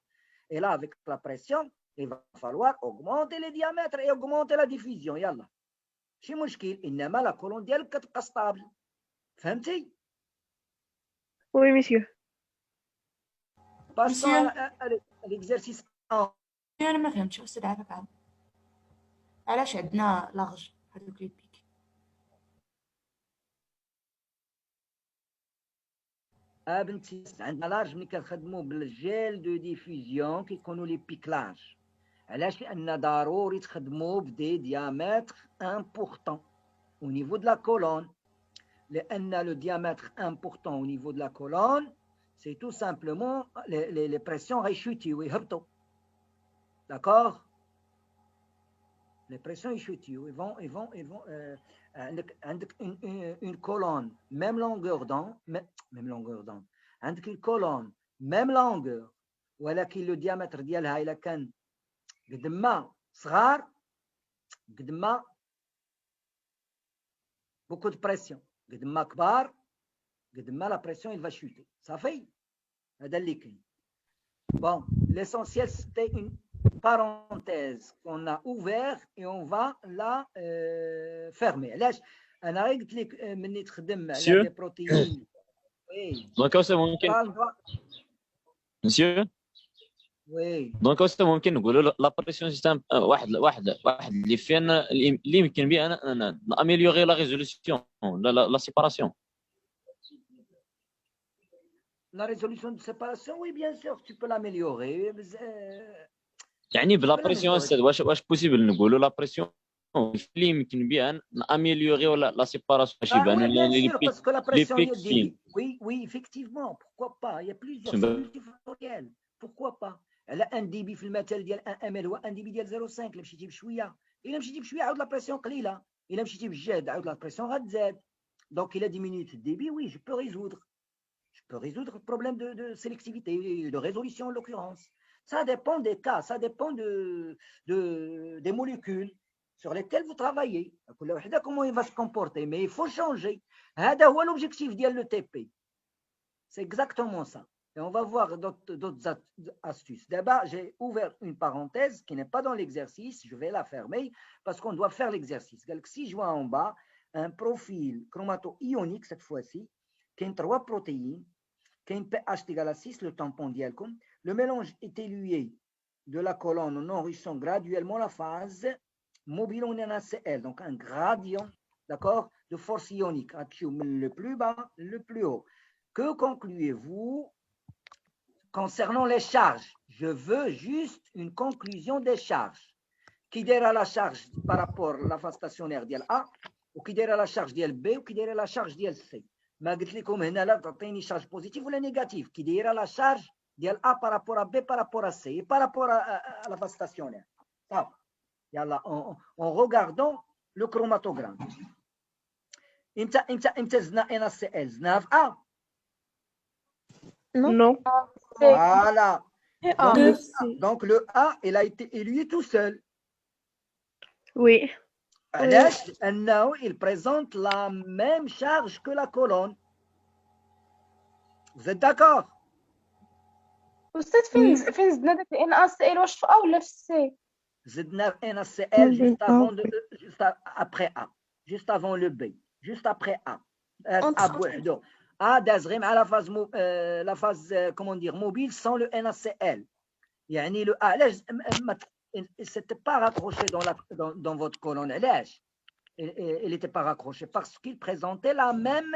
Et là avec la pression il va falloir augmenter les diamètres et augmenter la diffusion. يلا شي مشكل انما لا كولون ديالك كتبقى ستابل. فهمتي؟ وي مسيو. مسيو ليكزارسيس انا ما فهمتش استاذ عافاك عام علاش عندنا لاغج هذوك لي بيك. بنتي عندنا لارج ملي كنخدموا بالجيل دو ديفوزيون كيكونوا لي بيكلاج. علاش؟ لان ضروري تخدموا بدي ديامتر امبورطون au niveau de la colonne. Le diamètre important au niveau de la colonne, c'est tout simplement les pressions réchutées. D'accord? Les pressions réchutées, ils vont une colonne, même longueur d'onde, une colonne, même longueur, ولكن le diamètre ديالها إلا كان قد ما صغار قد ما beaucoup de pression. قد ما كبار قد ما la pression il va chuter. صافي هذا اللي كاين. Bon, l'essentiel c'était une parenthèse qu'on a ouvert et on va la fermer. علاش انا غير قلت لك مني تخدم على دي بروتيين. دونك واش ممكن مسيو وي دونك واش ممكن نقولوا لا بريسيون سيستم واحد اللي فين اللي يمكن به انا اميليوري لا ريزوليسيون لا سيباراسيون. La résolution de séparation, oui, bien sûr, tu peux l'améliorer. يعني بلا بريسيون استاذ واش بوسيبل نقولوا لا بريسيون اللي يمكن بها ناميليوري ولا لا سيباراسيون باش يبانوا لي بيك. Oui, effectivement, pourquoi pas? Il y a plusieurs multifactoriels. Pourquoi pas? على 1 دي بي في المثال ديال 1 ام ال هو 1 دي بي ديال 0.5. الا مشيتي بشويه عاود لا بريسيون قليله. الا مشيتي بالجهد عاود لا بريسيون غتزاد. دونك الا ديمينيت الدي بي وي جو بو ريزودر. Je peux résoudre le problème de sélectivité, de résolution en l'occurrence. Ça dépend des cas, ça dépend des molécules sur lesquelles vous travaillez. Comment il va se comporter, mais il faut changer. C'est l'objectif de l'ETP. C'est exactement ça. Et on va voir d'autres astuces. D'abord, j'ai ouvert une parenthèse qui n'est pas dans l'exercice. Je vais la fermer parce qu'on doit faire l'exercice. Si je vois en bas un profil chromato-ionique cette fois-ci, qui a 3 protéines, qui a une pH égale à 6, le tampon d'Yalcom. Le mélange est élué de la colonne en enrichissant graduellement la phase mobile en NaCl, donc un gradient, d'accord, de force ionique, le plus bas, le plus haut. Que concluez-vous concernant les charges? Je veux juste une conclusion des charges. Qui dira la charge par rapport à la phase stationnaire d'Yal A, ou qui dira la charge d'Yal B, ou qui dira la charge d'Yal C. ما قلت لكم هنا لا تعطيني شارج بوزيتيف ولا نيجاتيف كي دايره لا شارج ديال A par rapport à B par rapport à C et par rapport à la phase stationnaire. طب يلا en regardant le chromatogramme. امتى زدنا NaCl زدناها في A. Non. Voilà. Donc le A il a été élué tout seul. Oui. علاش؟ لأنه il présente la même charge que la colonne. Vous êtes d'accord? أستاذ فين زدنا داك NaCl واش في A ولا في C؟ زدنا NaCl juste après A, juste avant le B, juste après A. A بوحدو. A داز غير مع la phase comment dire mobile sans le NaCl. يعني le A علاش c'était pas raccroché dans votre colonne. Il n'était pas raccroché parce qu'il présentait la même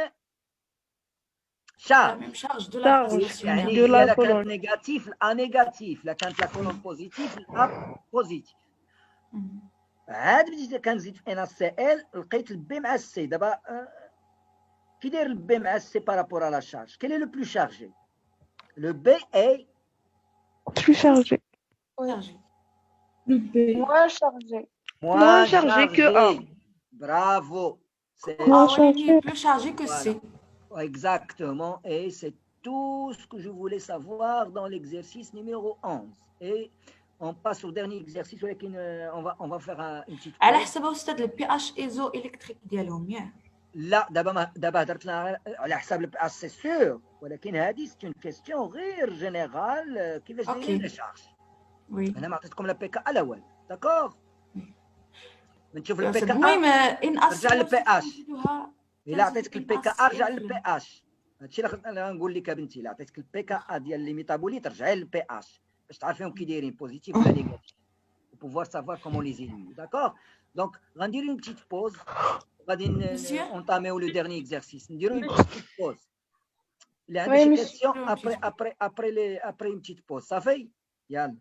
charge. La même charge de la colonne. De la colonne négatif, A négatif. La colonne positive, A positif. عاد بديت كنزيد في NaCl لقيت ال B مع ال C. دابا كي داير ال B مع ال C par rapport à la charge? Quel est le plus chargé? Le B est plus chargé. Le B. Moins chargé. Moins chargé que A. Bravo. Plus chargé que C. Exactement. Et c'est tout ce que je voulais savoir dans l'exercice numéro 11. Et on passe au dernier exercice. On va faire une petite. على حسب أستاذ ال pH ايزوإلكتريك ديالهم ياك. لا دابا هضرت لنا على حساب ال pH c'est sûr. ولكن هذه c'est une question غير générale كيفاش دايرين لي شارج. وي. أنا ما عطيتكم لا بي كا الأول. داكور. نشوف البي كا المهم نرجع للبي اش. الا عطيتك البي كا ارجع للبي اش. هادشي اللي غنقول لك بنتي. الا عطيتك البي كا ديال لي ميتابوليت رجعي للبي اش باش تعرفيهم كي دايرين بوزيتيف ولا نيجاتيف pour pouvoir savoir comment les éliminer. D'accord? Donc غندير une petite pause. غادي entamer le dernier exercice. نديرو une petite pause. اللي عنده شي كيسيون ابري une petite pause صافي يلا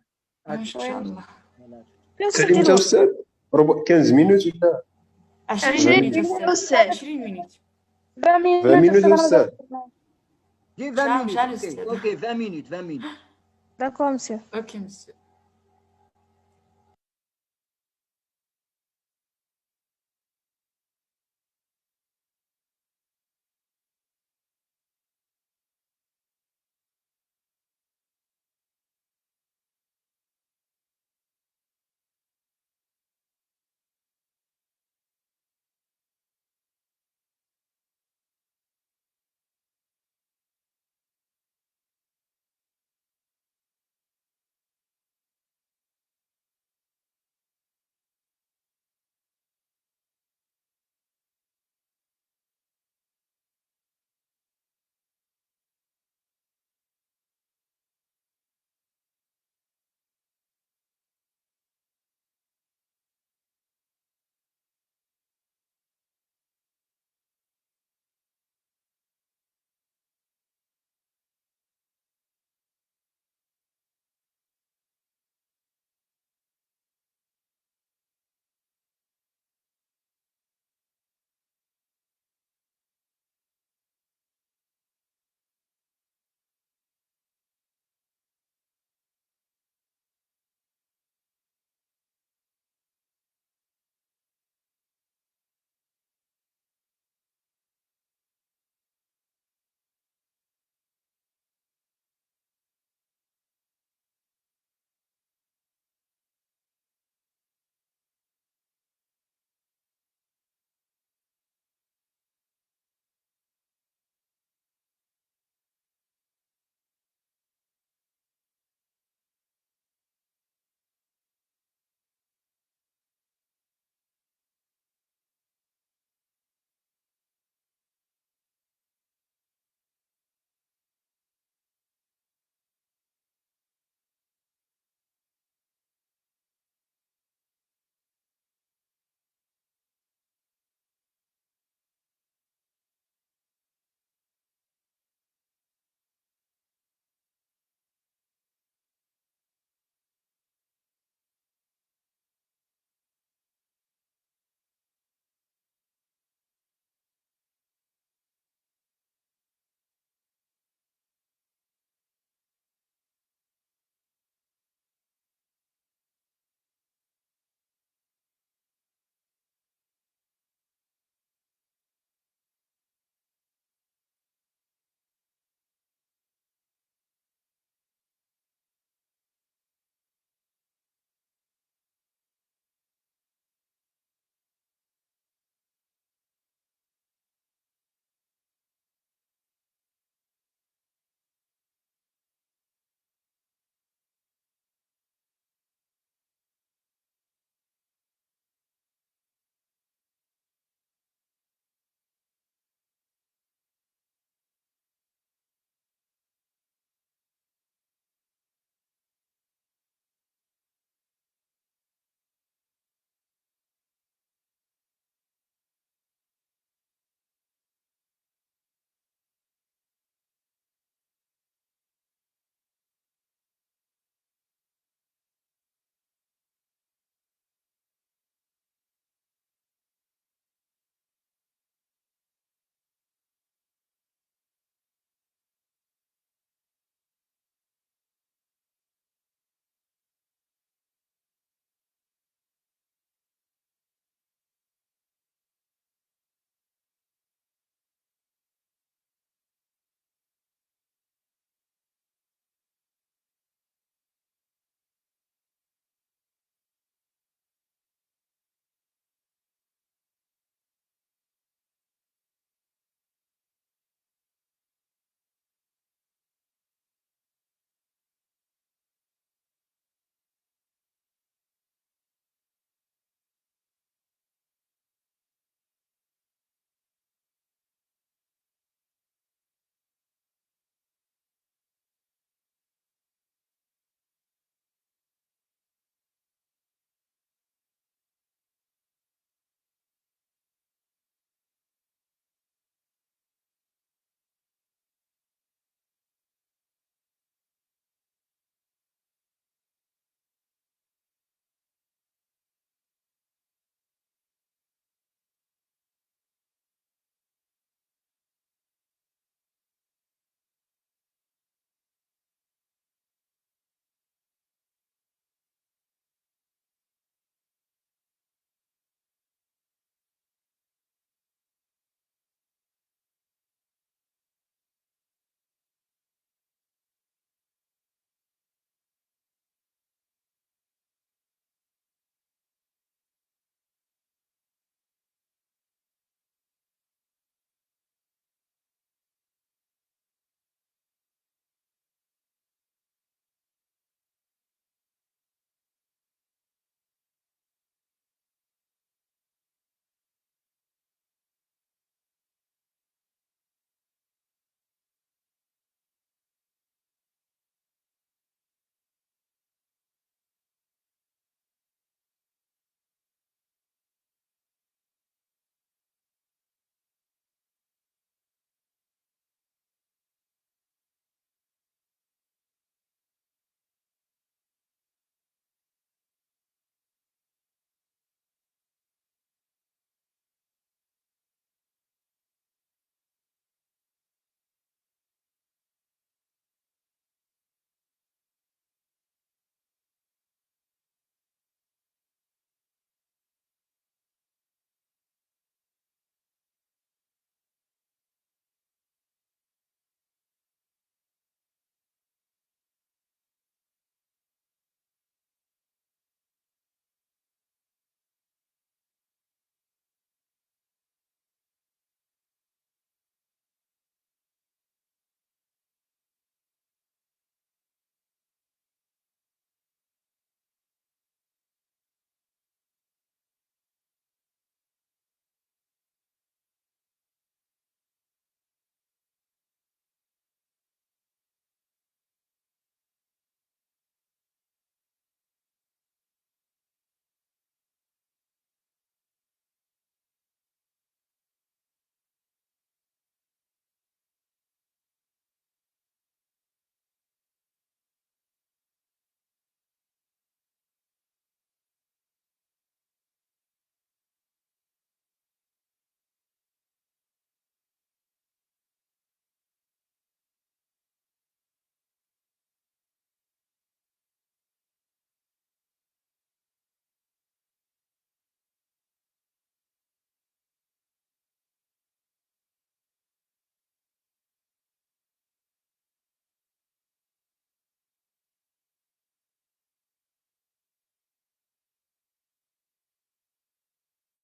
ان شاء الله. سليم انت استاذ 15 مينوت ولا 20 مينوت استاذ. 20 مينوت. 20 20 مينوت استاذ. دي 20 minutes اوكي 20 minutes D'accord, monsieur. اوكي مسيو.